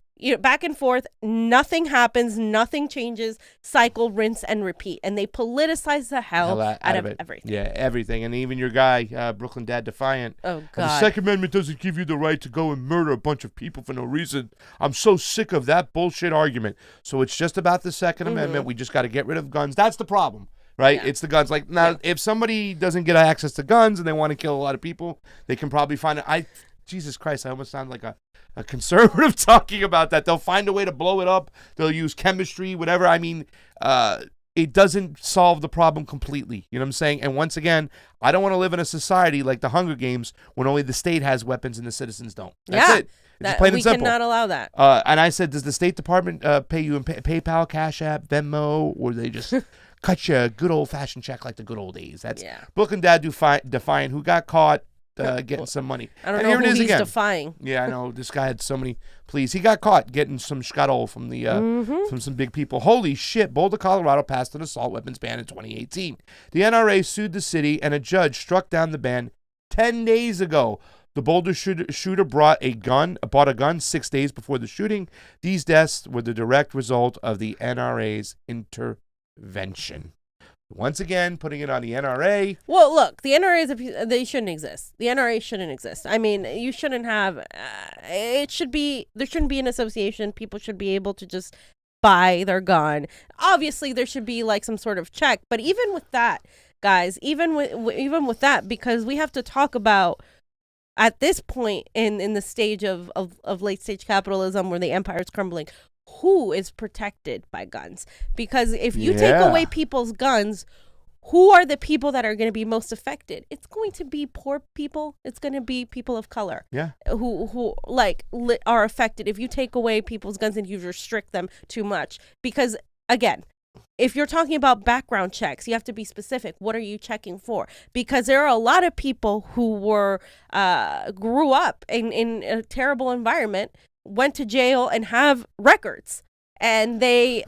Nothing happens, nothing changes, cycle, rinse, and repeat. And they politicize the hell out of everything. Yeah, everything. And even your guy, Brooklyn Dad Defiant. Oh, God. The Second Amendment doesn't give you the right to go and murder a bunch of people for no reason. I'm so sick of that bullshit argument. So it's just about the Second Amendment. We just got to get rid of guns. That's the problem, right? Yeah. It's the guns. Like, now, if somebody doesn't get access to guns and they want to kill a lot of people, they can probably find it. Jesus Christ, I almost sound like a conservative talking about that. They'll find a way to blow it up. They'll use chemistry, whatever. I mean, it doesn't solve the problem completely. You know what I'm saying? And once again, I don't want to live in a society like the Hunger Games when only the state has weapons and the citizens don't. That's it. It's plain we and simple. cannot allow that. And I said, does the State Department pay you in PayPal, Cash App, Venmo, or they just cut you a good old-fashioned check like the good old days? That's Brooklyn Dad Defiant, who got caught getting some money. I don't and know here who it is he's again. defying. Yeah, I know. This guy had so many pleas. He got caught getting some scuttle from the from some big people. Holy shit. Boulder, Colorado passed an assault weapons ban in 2018. The NRA sued the city, and a judge struck down the ban 10 days ago. The Boulder shooter bought a gun 6 days before the shooting. These deaths were the direct result of the NRA's intervention. Once again, putting it on the NRA. Well, look, the NRA they shouldn't exist. The NRA shouldn't exist. I mean, you shouldn't have. There shouldn't be an association. People should be able to just buy their gun. Obviously, there should be like some sort of check. But even with that, guys, even with that, because we have to talk about at this point in the stage of late stage capitalism where the empire is crumbling, who is protected by guns? Because if you take away people's guns, who are the people that are going to be most affected? It's going to be poor people. It's going to be people of color. Yeah. Who are affected if you take away people's guns and you restrict them too much. Because again, if you're talking about background checks, you have to be specific. What are you checking for? Because there are a lot of people who grew up in a terrible environment, went to jail, and have records. And they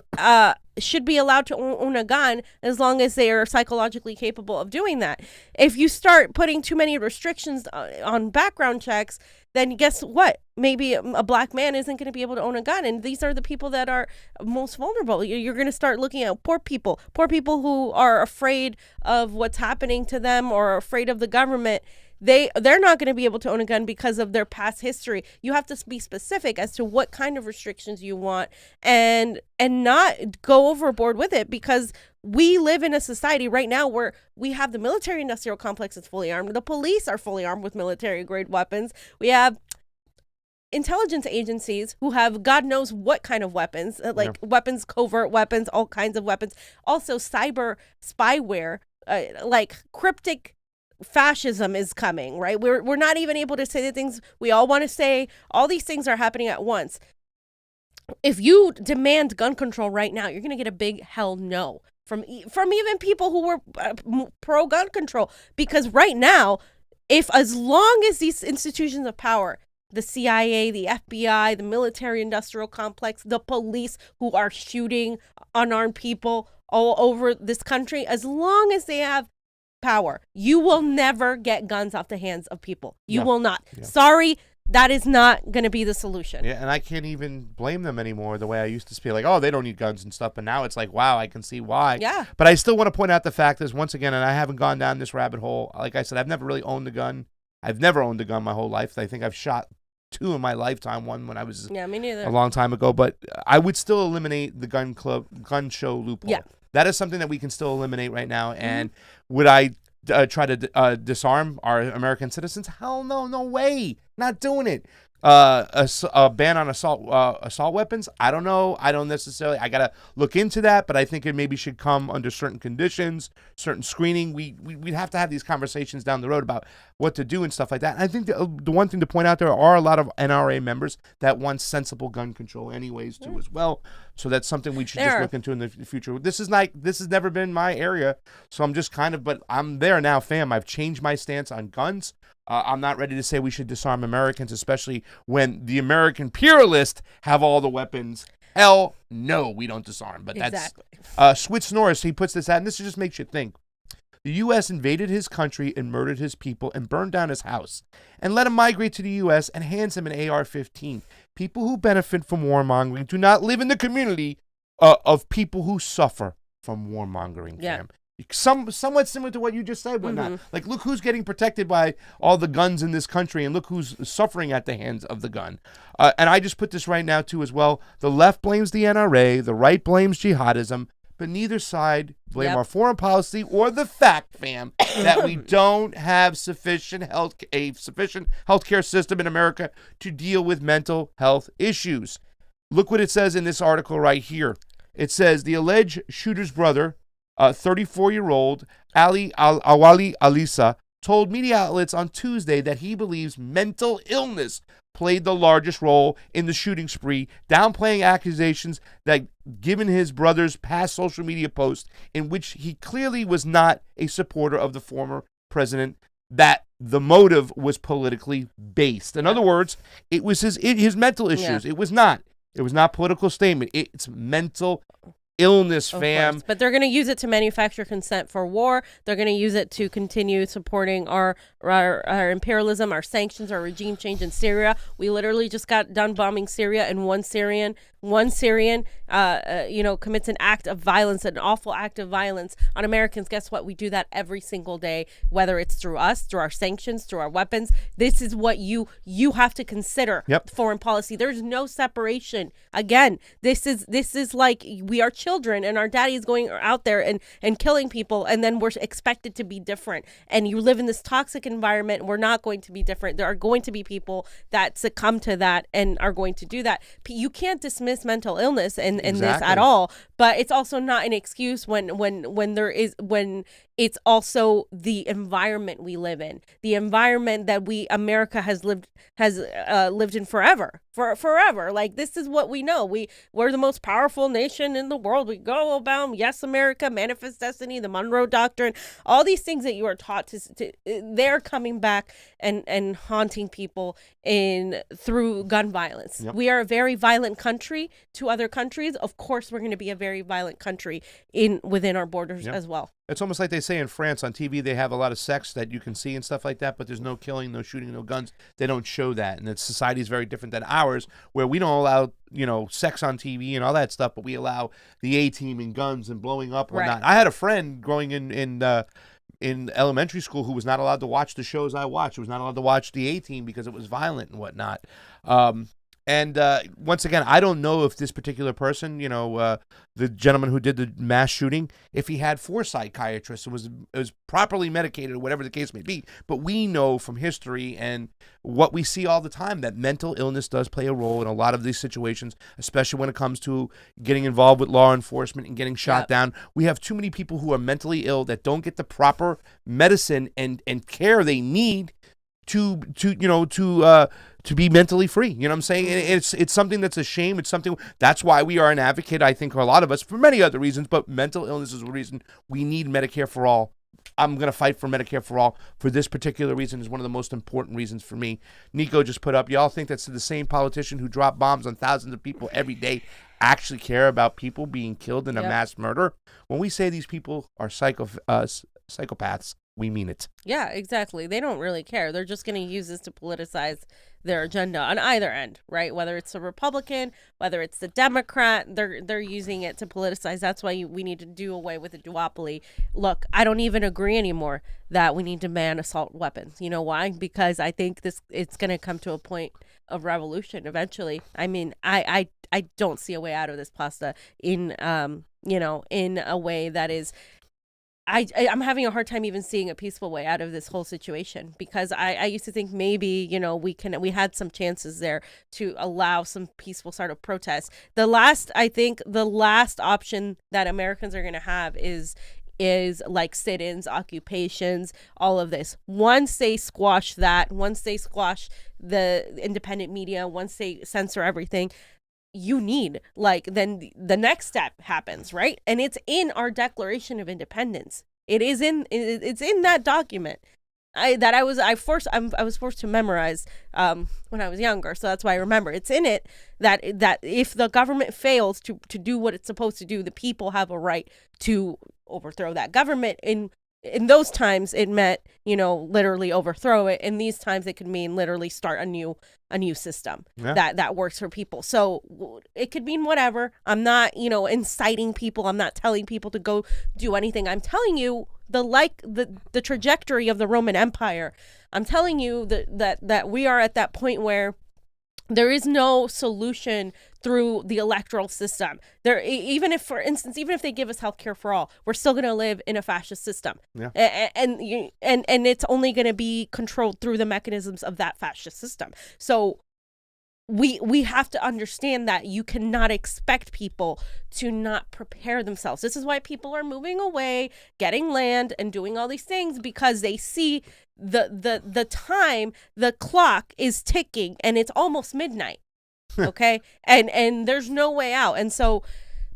should be allowed to own a gun as long as they are psychologically capable of doing that. If you start putting too many restrictions on background checks, then guess what? Maybe a black man isn't going to be able to own a gun. And these are the people that are most vulnerable. You're going to start looking at poor people who are afraid of what's happening to them or afraid of the government. They're not going to be able to own a gun because of their past history. You have to be specific as to what kind of restrictions you want and not go overboard with it, because we live in a society right now where we have the military industrial complex that's fully armed. The police are fully armed with military grade weapons. We have intelligence agencies who have God knows what kind of weapons, weapons, covert weapons, all kinds of weapons. Also cyber spyware, like cryptic fascism is coming, right? We're not even able to say the things we all want to say. All these things are happening at once. If you demand gun control right now, you're going to get a big hell no from even people who were pro gun control, because right now, as long as these institutions of power, the CIA, the FBI, the military industrial complex, the police who are shooting unarmed people all over this country, as long as they have power, you will never get guns off the hands of people. You will not. Yeah. Sorry, that is not going to be the solution. Yeah, and I can't even blame them anymore the way I used to be like, oh, they don't need guns and stuff. But now it's like, wow, I can see why. Yeah. But I still want to point out the fact is, once again, and I haven't gone down this rabbit hole. Like I said, I've never really owned a gun. I've never owned a gun my whole life. I think I've shot 2 in my lifetime, one when I was me neither. a long time ago. But I would still eliminate the gun show loophole. Yeah. That is something that we can still eliminate right now. And would I try to disarm our American citizens? Hell no, no way. Not doing it. A ban on assault weapons? I don't know. I don't necessarily. I gotta look into that, but I think it maybe should come under certain conditions, certain screening. We'd have to have these conversations down the road about what to do and stuff like that. And I think the one thing to point out, there are a lot of NRA members that want sensible gun control, anyways, too, as well. So that's something we should just look into in the future. This has never been my area, so I'm just but I'm there now, fam. I've changed my stance on guns. I'm not ready to say we should disarm Americans, especially when the American imperialists have all the weapons. Hell no, we don't disarm. But exactly. That's Switz Norris. He puts this out, and this just makes you think. The U.S. invaded his country and murdered his people and burned down his house and let him migrate to the U.S. and hands him an AR-15. People who benefit from warmongering do not live in the community of people who suffer from warmongering. Yeah. Somewhat similar to what you just said, whatnot. Like, look who's getting protected by all the guns in this country, and look who's suffering at the hands of the gun. And I just put this right now, too, as well. The left blames the NRA, the right blames jihadism, but neither side blame our foreign policy or the fact, fam, that we don't have sufficient healthcare system in America to deal with mental health issues. Look what it says in this article right here. It says the alleged shooter's brother, 34-year-old Ali Awali Alisa, told media outlets on Tuesday that he believes mental illness played the largest role in the shooting spree, downplaying accusations that, given his brother's past social media posts, in which he clearly was not a supporter of the former president, that the motive was politically based. In other words, it was his mental issues. Yeah. It was not political statement. It's mental illness, fam. But they're going to use it to manufacture consent for war. They're going to use it to continue supporting our imperialism, our sanctions, our regime change in Syria. We literally just got done bombing Syria, and one Syrian commits an act of violence, an awful act of violence on Americans. Guess what? We do that every single day, whether it's through us, through our sanctions, through our weapons. This is what you have to consider. Foreign policy. There's no separation. Again, this is like we are children and our daddy is going out there and killing people, and then we're expected to be different. And you live in this toxic environment. We're not going to be different. There are going to be people that succumb to that and are going to do that. You can't dismiss mental illness in this at all, but it's also not an excuse when it's also the environment we live in, the environment that America has lived in forever. Like, this is what we know. We're the most powerful nation in the world. We go about, yes, America, manifest destiny, the Monroe Doctrine, all these things that you are taught to they're coming back and haunting people through gun violence. We are a very violent country to other countries. Of course, we're going to be a very violent country within our borders as well. It's almost like they say in France on TV, they have a lot of sex that you can see and stuff like that, but there's no killing, no shooting, no guns. They don't show that. And society is very different than ours, where we don't allow, sex on TV and all that stuff, but we allow the A-team and guns and blowing up and whatnot. I had a friend growing in elementary school who was not allowed to watch the shows I watched. Who was not allowed to watch the A-team because it was violent and whatnot. And once again, I don't know if this particular person, the gentleman who did the mass shooting, if he had 4 psychiatrists and was properly medicated or whatever the case may be. But we know from history and what we see all the time that mental illness does play a role in a lot of these situations, especially when it comes to getting involved with law enforcement and getting shot down. We have too many people who are mentally ill that don't get the proper medicine and care they need to be mentally free. You know what I'm saying? And it's something that's a shame. It's something that's why we are an advocate, I think, for a lot of us, for many other reasons, but mental illness is a reason we need Medicare for all. I'm going to fight for Medicare for all for this particular reason. Is one of the most important reasons for me. Niko just put up, y'all think that's the same politician who dropped bombs on thousands of people every day actually care about people being killed in a mass murder? When we say these people are psychopaths, we mean it. Yeah, exactly. They don't really care. They're just going to use this to politicize their agenda on either end, right? Whether it's the Republican, whether it's the Democrat, they're using it to politicize. That's why we need to do away with the duopoly. Look, I don't even agree anymore that we need to ban assault weapons. You know why? Because I think it's going to come to a point of revolution eventually. I mean, I don't see a way out of this, Pasta, in a way that is. I'm having a hard time even seeing a peaceful way out of this whole situation, because I used to think maybe, we had some chances there to allow some peaceful sort of protest. The last option that Americans are going to have is like sit-ins, occupations, all of this. Once they squash that, once they squash the independent media, once they censor everything, then the next step happens, right? And it's in our Declaration of Independence. It's in that document I was forced to memorize when I was younger, so that's why I remember. It's in it that if the government fails to do what it's supposed to do, the people have a right to overthrow that government. In those times, it meant, literally overthrow it. In these times, it could mean literally start a new system that works for people. So it could mean whatever. I'm not, inciting people. I'm not telling people to go do anything. I'm telling you the trajectory of the Roman Empire. I'm telling you that we are at that point where there is no solution through the electoral system. Even if they give us healthcare for all, we're still going to live in a fascist system. Yeah. And it's only going to be controlled through the mechanisms of that fascist system. So we have to understand that you cannot expect people to not prepare themselves. This is why people are moving away, getting land, and doing all these things, because they see the time, the clock is ticking, and it's almost midnight. Okay, and there's no way out, and so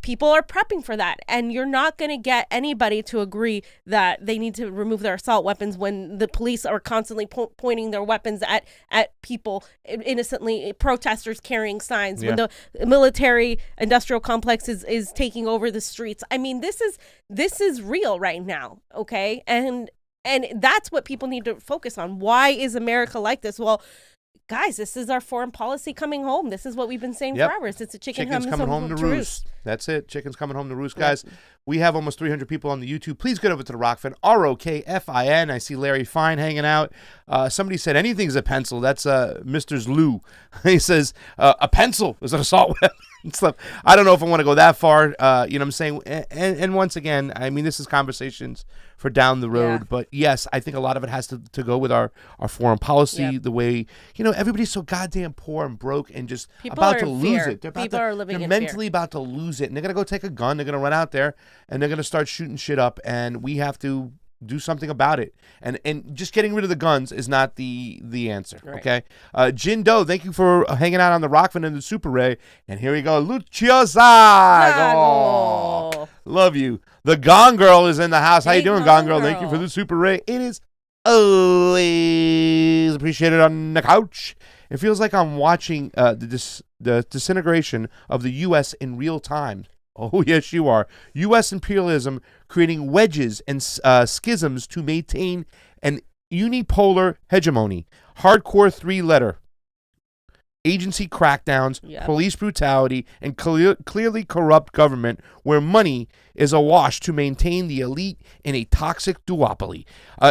people are prepping for that, and you're not going to get anybody to agree that they need to remove their assault weapons when the police are constantly pointing their weapons at people innocently, protesters carrying signs, when the military industrial complex is taking over the streets. I mean, this is real right now, okay? And that's what people need to focus on. Why is America like this? Well, guys, this is our foreign policy coming home. This is what we've been saying forever. It's a chicken's coming home to roost. That's it. Chicken's coming home to roost, guys. We have almost 300 people on the YouTube. Please get over to the Rokfin, Rokfin. I see Larry Fine hanging out. Somebody said anything's a pencil. That's Mr. Zlu. He says a pencil is an assault weapon. Stuff. I don't know if I want to go that far. You know what I'm saying? And once again, I mean, this is conversations for down the road. Yeah. But yes, I think a lot of it has to go with our foreign policy, the way, you know, everybody's so goddamn poor and broke and just people about to lose it. They're mentally about to lose it. And they're going to go take a gun. They're going to run out there and they're going to start shooting shit up. And we have to do something about it. And just getting rid of the guns is not the answer. Right. Okay. Jindo, thank you for hanging out on the Rokfin and the Super Ray. And here we go. Luciosag. Oh, love you. The Gone Girl is in the house. How you doing, Gone Girl? Thank you for the Super Ray. It is always appreciated on the couch. It feels like I'm watching the disintegration of the U.S. in real time. Oh, yes, you are. U.S. imperialism creating wedges and schisms to maintain an unipolar hegemony. Hardcore three-letter. Agency crackdowns, police brutality, and clearly corrupt government where money is awash to maintain the elite in a toxic duopoly.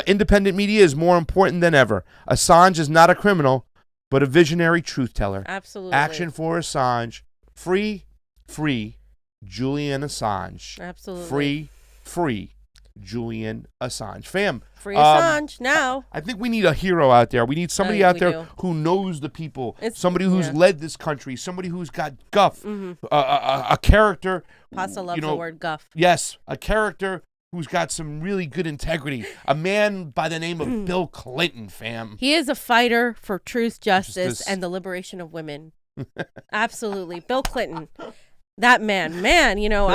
Independent media is more important than ever. Assange is not a criminal, but a visionary truth teller. Absolutely. Action for Assange. Free Julian Assange. Absolutely. Free Julian Assange. Fam. Free Assange now. I think we need a hero out there. We need somebody out there who knows the people. Somebody who's led this country. Somebody who's got guff. Mm-hmm. A character. Pasta loves the word guff. Yes. A character who's got some really good integrity. A man by the name of Bill Clinton, fam. He is a fighter for truth, justice, and the liberation of women. Absolutely. Bill Clinton. That man, you know,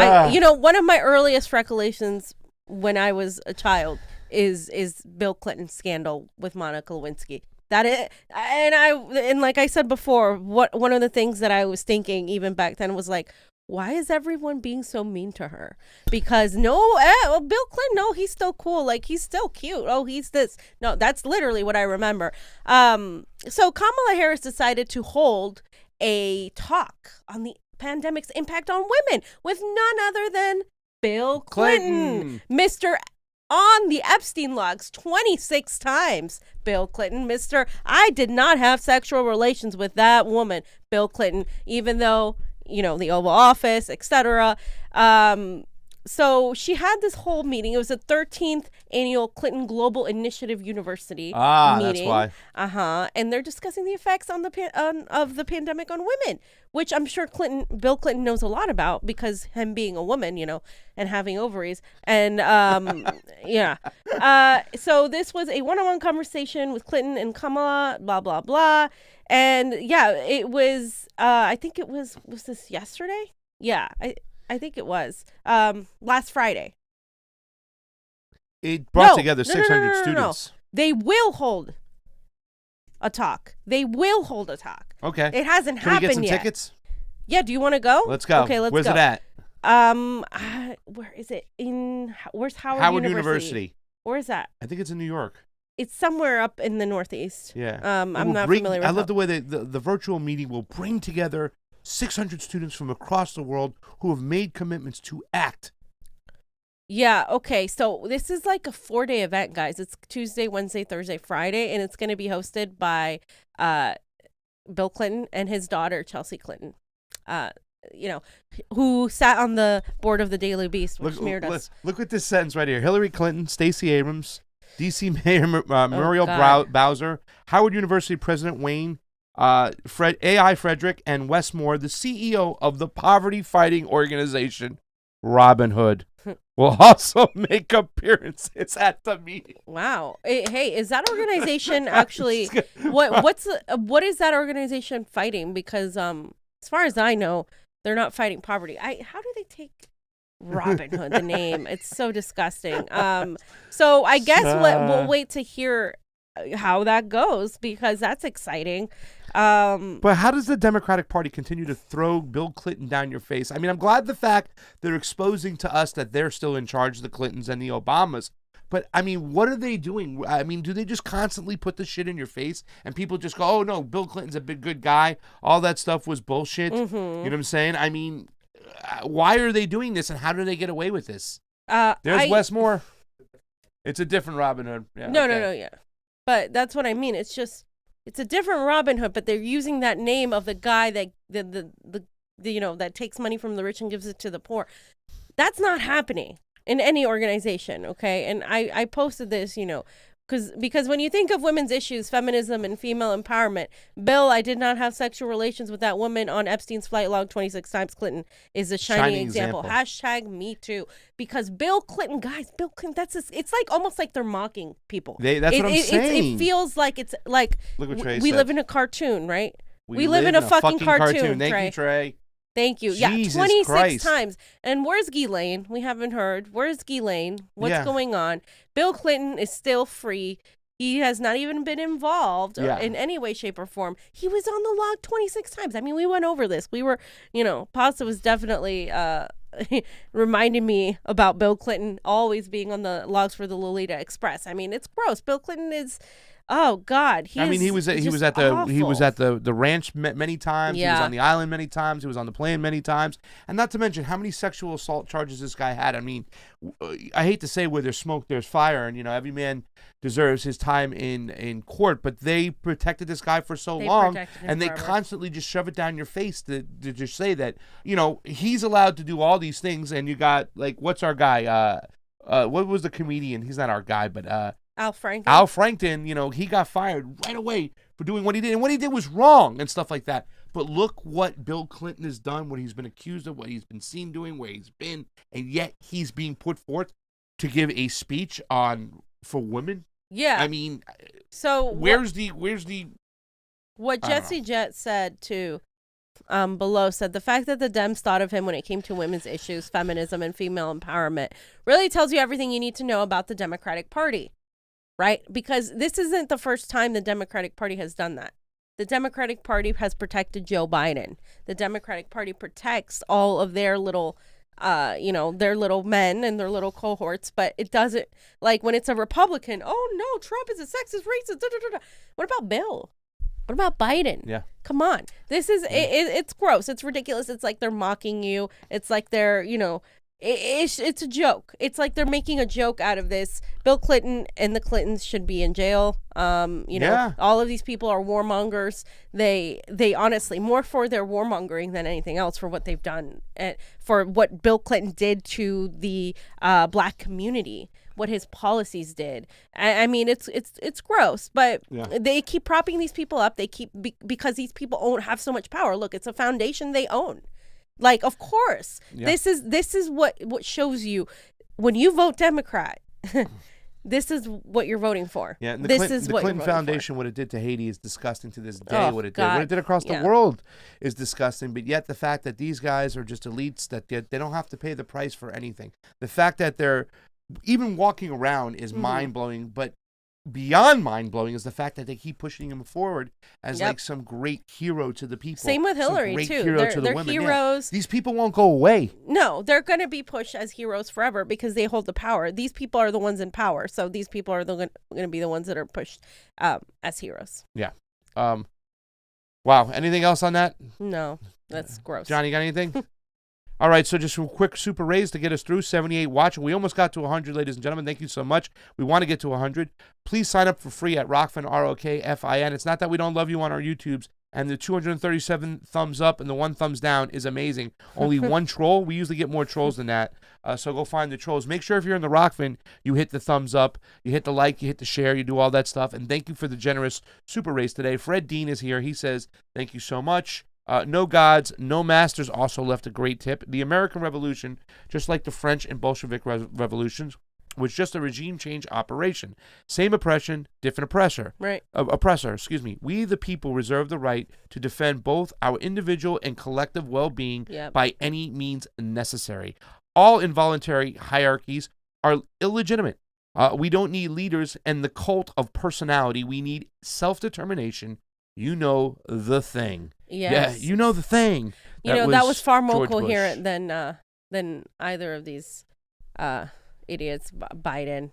one of my earliest recollections when I was a child is Bill Clinton's scandal with Monica Lewinsky. And like I said before, one of the things that I was thinking even back then was like, why is everyone being so mean to her? Because Bill Clinton, no, he's still cool. Like, he's still cute. Oh, he's this. No, that's literally what I remember. So Kamala Harris decided to hold a talk on the pandemic's impact on women with none other than Bill Clinton. Mr. on the Epstein logs 26 times. Bill Clinton. Mr. I did not have sexual relations with that woman. Bill Clinton, even though, you know, the Oval Office, etc. So she had this whole meeting. It was the 13th annual Clinton Global Initiative University meeting. That's why. And they're discussing the effects on of the pandemic on women, which I'm sure Bill Clinton knows a lot about because him being a woman, you know, and having ovaries. And so this was a one-on-one conversation with Clinton and Kamala, blah, blah, blah. And yeah, it was, I think it was this yesterday? Yeah, I think it was last Friday. It brought together 600 students. They will hold a talk. Okay. It hasn't happened yet. Can we get some tickets? Yeah. Do you want to go? Let's go. Okay, let's go. Where's it at? Where is it? Where's Howard Howard University? Where is that? I think it's in New York. It's somewhere up in the Northeast. Yeah. I'm not familiar with I love the way the virtual meeting will bring together 600 students from across the world who have made commitments to act. Yeah, okay. So this is like a 4-day event, guys. It's Tuesday, Wednesday, Thursday, Friday, and it's going to be hosted by Bill Clinton and his daughter, Chelsea Clinton, you know, who sat on the board of the Daily Beast, which smeared us. Look at this sentence right here. Hillary Clinton, Stacey Abrams, D.C. Mayor Muriel Bowser, Howard University President Wayne AI Frederick and Wes Moore, the CEO of the poverty fighting organization Robin Hood, will also make appearances at the meeting. Wow. Hey, is that organization actually what is that organization fighting? Because as far as I know, they're not fighting poverty. How do they take Robin Hood, the name? It's so disgusting. So I guess we'll wait to hear how that goes, because that's exciting. But how does the Democratic Party continue to throw Bill Clinton down your face? I mean, I'm glad the fact they're exposing to us that they're still in charge, the Clintons and the Obamas. But, I mean, what are they doing? I mean, do they just constantly put the shit in your face and people just go, oh, no, Bill Clinton's a big good guy. All that stuff was bullshit. Mm-hmm. You know what I'm saying? I mean, why are they doing this and how do they get away with this? There's Wes Moore. It's a different Robin Hood. Yeah, no, yeah. But that's what I mean. It's just, it's a different Robin Hood, but they're using that name of the guy that that takes money from the rich and gives it to the poor. That's not happening in any organization, okay? And I posted this, because when you think of women's issues, feminism and female empowerment, Bill, I did not have sexual relations with that woman on Epstein's flight log 26 times. Clinton is a shining example. Hashtag me too. Because Bill Clinton, it's like almost like they're mocking people. That's what I'm saying. It feels like it's like we live in a cartoon, right? We live in a fucking cartoon. Thank Trey. you, Trey. Thank you. Jesus 26 Christ. times. And where's Ghislaine? We haven't heard. Where's Ghislaine? What's going on? Bill Clinton is still free. He has not even been involved in any way, shape, or form. He was on the log 26 times. I mean, we went over this. We were, Pasta was definitely reminding me about Bill Clinton always being on the logs for the Lolita Express. I mean, it's gross. Bill Clinton is... Oh God! He was at the ranch many times. Yeah. He was on the island many times. He was on the plane many times, and not to mention how many sexual assault charges this guy had. I mean, I hate to say where there's smoke, there's fire, and every man deserves his time in court. But they protected this guy for so long, and they constantly just shove it down your face to just say that he's allowed to do all these things, and you got what's our guy? What was the comedian? He's not our guy, but Al Franken. Al Franken, he got fired right away for doing what he did. And what he did was wrong and stuff like that. But look what Bill Clinton has done, what he's been accused of, what he's been seen doing, where he's been. And yet he's being put forth to give a speech for women. Yeah. I mean, so where's the what Jesse Jett said too below said, the fact that the Dems thought of him when it came to women's issues, feminism, and female empowerment really tells you everything you need to know about the Democratic Party. Right? Because this isn't the first time the Democratic Party has done that. The Democratic Party has protected Joe Biden. The Democratic Party protects all of their little, their little men and their little cohorts. But it doesn't, when it's a Republican, oh no, Trump is a sexist, racist. Da, da, da, da. What about Bill? What about Biden? Yeah. Come on. This is, it's gross. It's ridiculous. It's like they're mocking you. It's like they're, it's a joke. It's like they're making a joke out of this. Bill Clinton and the Clintons should be in jail. All of these people are warmongers. They honestly, more for their warmongering than anything else, for what they've done, for what Bill Clinton did to the black community, what his policies did. I mean, it's gross, but they keep propping these people up. They keep because these people have so much power. Look, it's a foundation they own. Of course, this is what shows you when you vote Democrat. This is what you're voting for. Yeah, and the Clinton Foundation, what it did to Haiti is disgusting to this day. What it did across the world is disgusting. But yet the fact that these guys are just elites, that they don't have to pay the price for anything. The fact that they're even walking around is mind blowing. But beyond mind-blowing is the fact that they keep pushing him forward as some great hero to the people. Same with Hillary too. They're heroes. Yeah. These people won't go away. No, they're going to be pushed as heroes forever because they hold the power. These people are the ones in power, so these people are going to be the ones that are pushed as heroes. Yeah. Wow. Anything else on that? No, that's gross. Johnny, got anything? All right, so just a quick super raise to get us through. 78 watching. We almost got to 100, ladies and gentlemen. Thank you so much. We want to get to 100. Please sign up for free at Rokfin, Rokfin. It's not that we don't love you on our YouTubes. and the 237 thumbs up and the 1 thumbs down is amazing. Only 1 troll. We usually get more trolls than that. So go find the trolls. Make sure if you're in the Rokfin, you hit the thumbs up, you hit the like, you hit the share, you do all that stuff. And thank you for the generous super race today. Fred Dean is here. He says, thank you so much. No gods, no masters also left a great tip. The American Revolution, just like the French and Bolshevik revolutions, was just a regime change operation. Same oppression, different oppressor. Right. Oppressor, excuse me. We, the people, reserve the right to defend both our individual and collective well-being by any means necessary. All involuntary hierarchies are illegitimate. We don't need leaders and the cult of personality. We need self-determination. You know the thing. Yes. Yeah, you know the thing. That was far more George Bush. coherent than either of these idiots, Biden,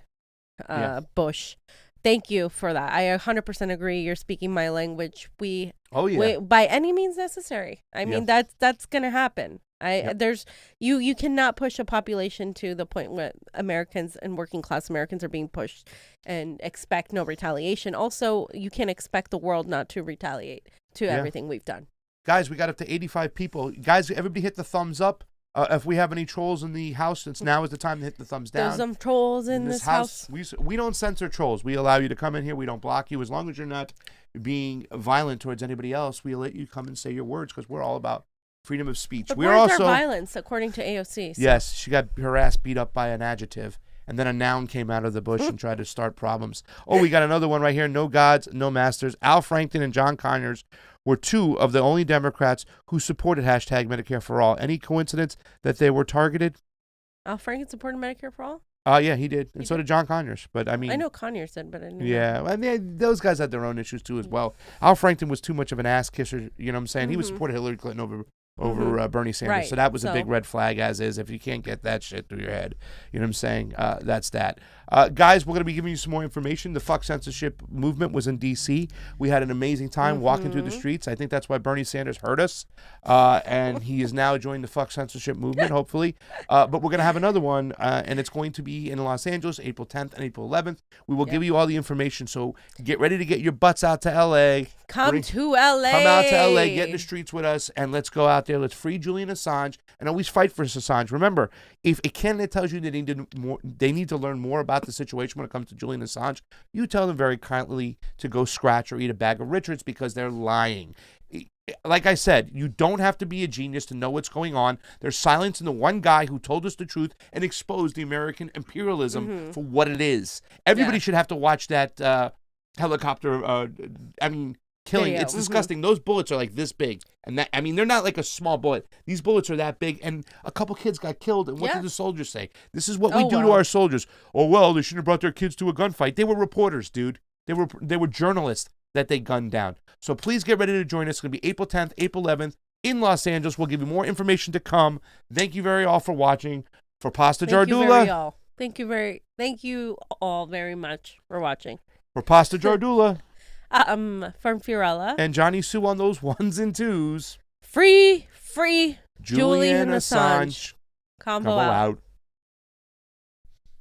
Bush. Thank you for that. I 100% agree. You're speaking my language. We by any means necessary. I mean, that's gonna happen. There's you cannot push a population to the point where Americans and working class Americans are being pushed and expect no retaliation. Also, you can't expect the world not to retaliate to everything we've done. Guys, we got up to 85 people. Guys, everybody hit the thumbs up. If we have any trolls in the house, now is the time to hit the thumbs down. There's some trolls in this house. We don't censor trolls. We allow you to come in here. We don't block you. As long as you're not being violent towards anybody else, we let you come and say your words because we're all about freedom of speech. But We're words also are violence, according to AOC. So. Yes, she got her ass beat up by an adjective. And then a noun came out of the bush and tried to start problems. Oh, we got another one right here. No gods, no masters. Al Franken and John Conyers were 2 of the only Democrats who supported hashtag Medicare for All. Any coincidence that they were targeted? Al Franken supported Medicare for All? Yeah, he did. And so did John Conyers. But I mean, I know Conyers did, but I didn't know. Yeah, I mean, those guys had their own issues too as well. Al Franken was too much of an ass kisser. You know what I'm saying? He was supported Hillary Clinton over Bernie Sanders. Right. So that was a big red flag, as is. If you can't get that shit through your head, you know what I'm saying? That's that. Guys, we're going to be giving you some more information. The Fuck Censorship movement was in D.C. We had an amazing time walking through the streets. I think that's why Bernie Sanders heard us. And he is now joined the Fuck Censorship movement, hopefully. But we're going to have another one, and it's going to be in Los Angeles, April 10th and April 11th. We will give you all the information. So get ready to get your butts out to L.A. Come to L.A. Come out to L.A., get in the streets with us, and let's go out there. Let's free Julian Assange and always fight for Assange. Remember, if a candidate tells you they need to learn more about the situation when it comes to Julian Assange, you tell them very kindly to go scratch or eat a bag of Richards because they're lying. Like I said, you don't have to be a genius to know what's going on. There's silence in the one guy who told us the truth and exposed the American imperialism for what it is. Everybody should have to watch that helicopter, killing. Video. It's disgusting. Those bullets are like this big. And that, they're not like a small bullet. These bullets are that big. And a couple kids got killed. And what did the soldiers say? This is what we do to our soldiers. Oh, well, they shouldn't have brought their kids to a gunfight. They were reporters, dude. They were journalists that they gunned down. So please get ready to join us. It's going to be April 10th, April 11th in Los Angeles. We'll give you more information to come. Thank you very all for watching. For Pasta Jardula. Thank you all very much for watching. For Pasta Jardula. From Fiorella. And Johnny Sue on those 1s and 2s. Free Julian Julian Assange. Convo out.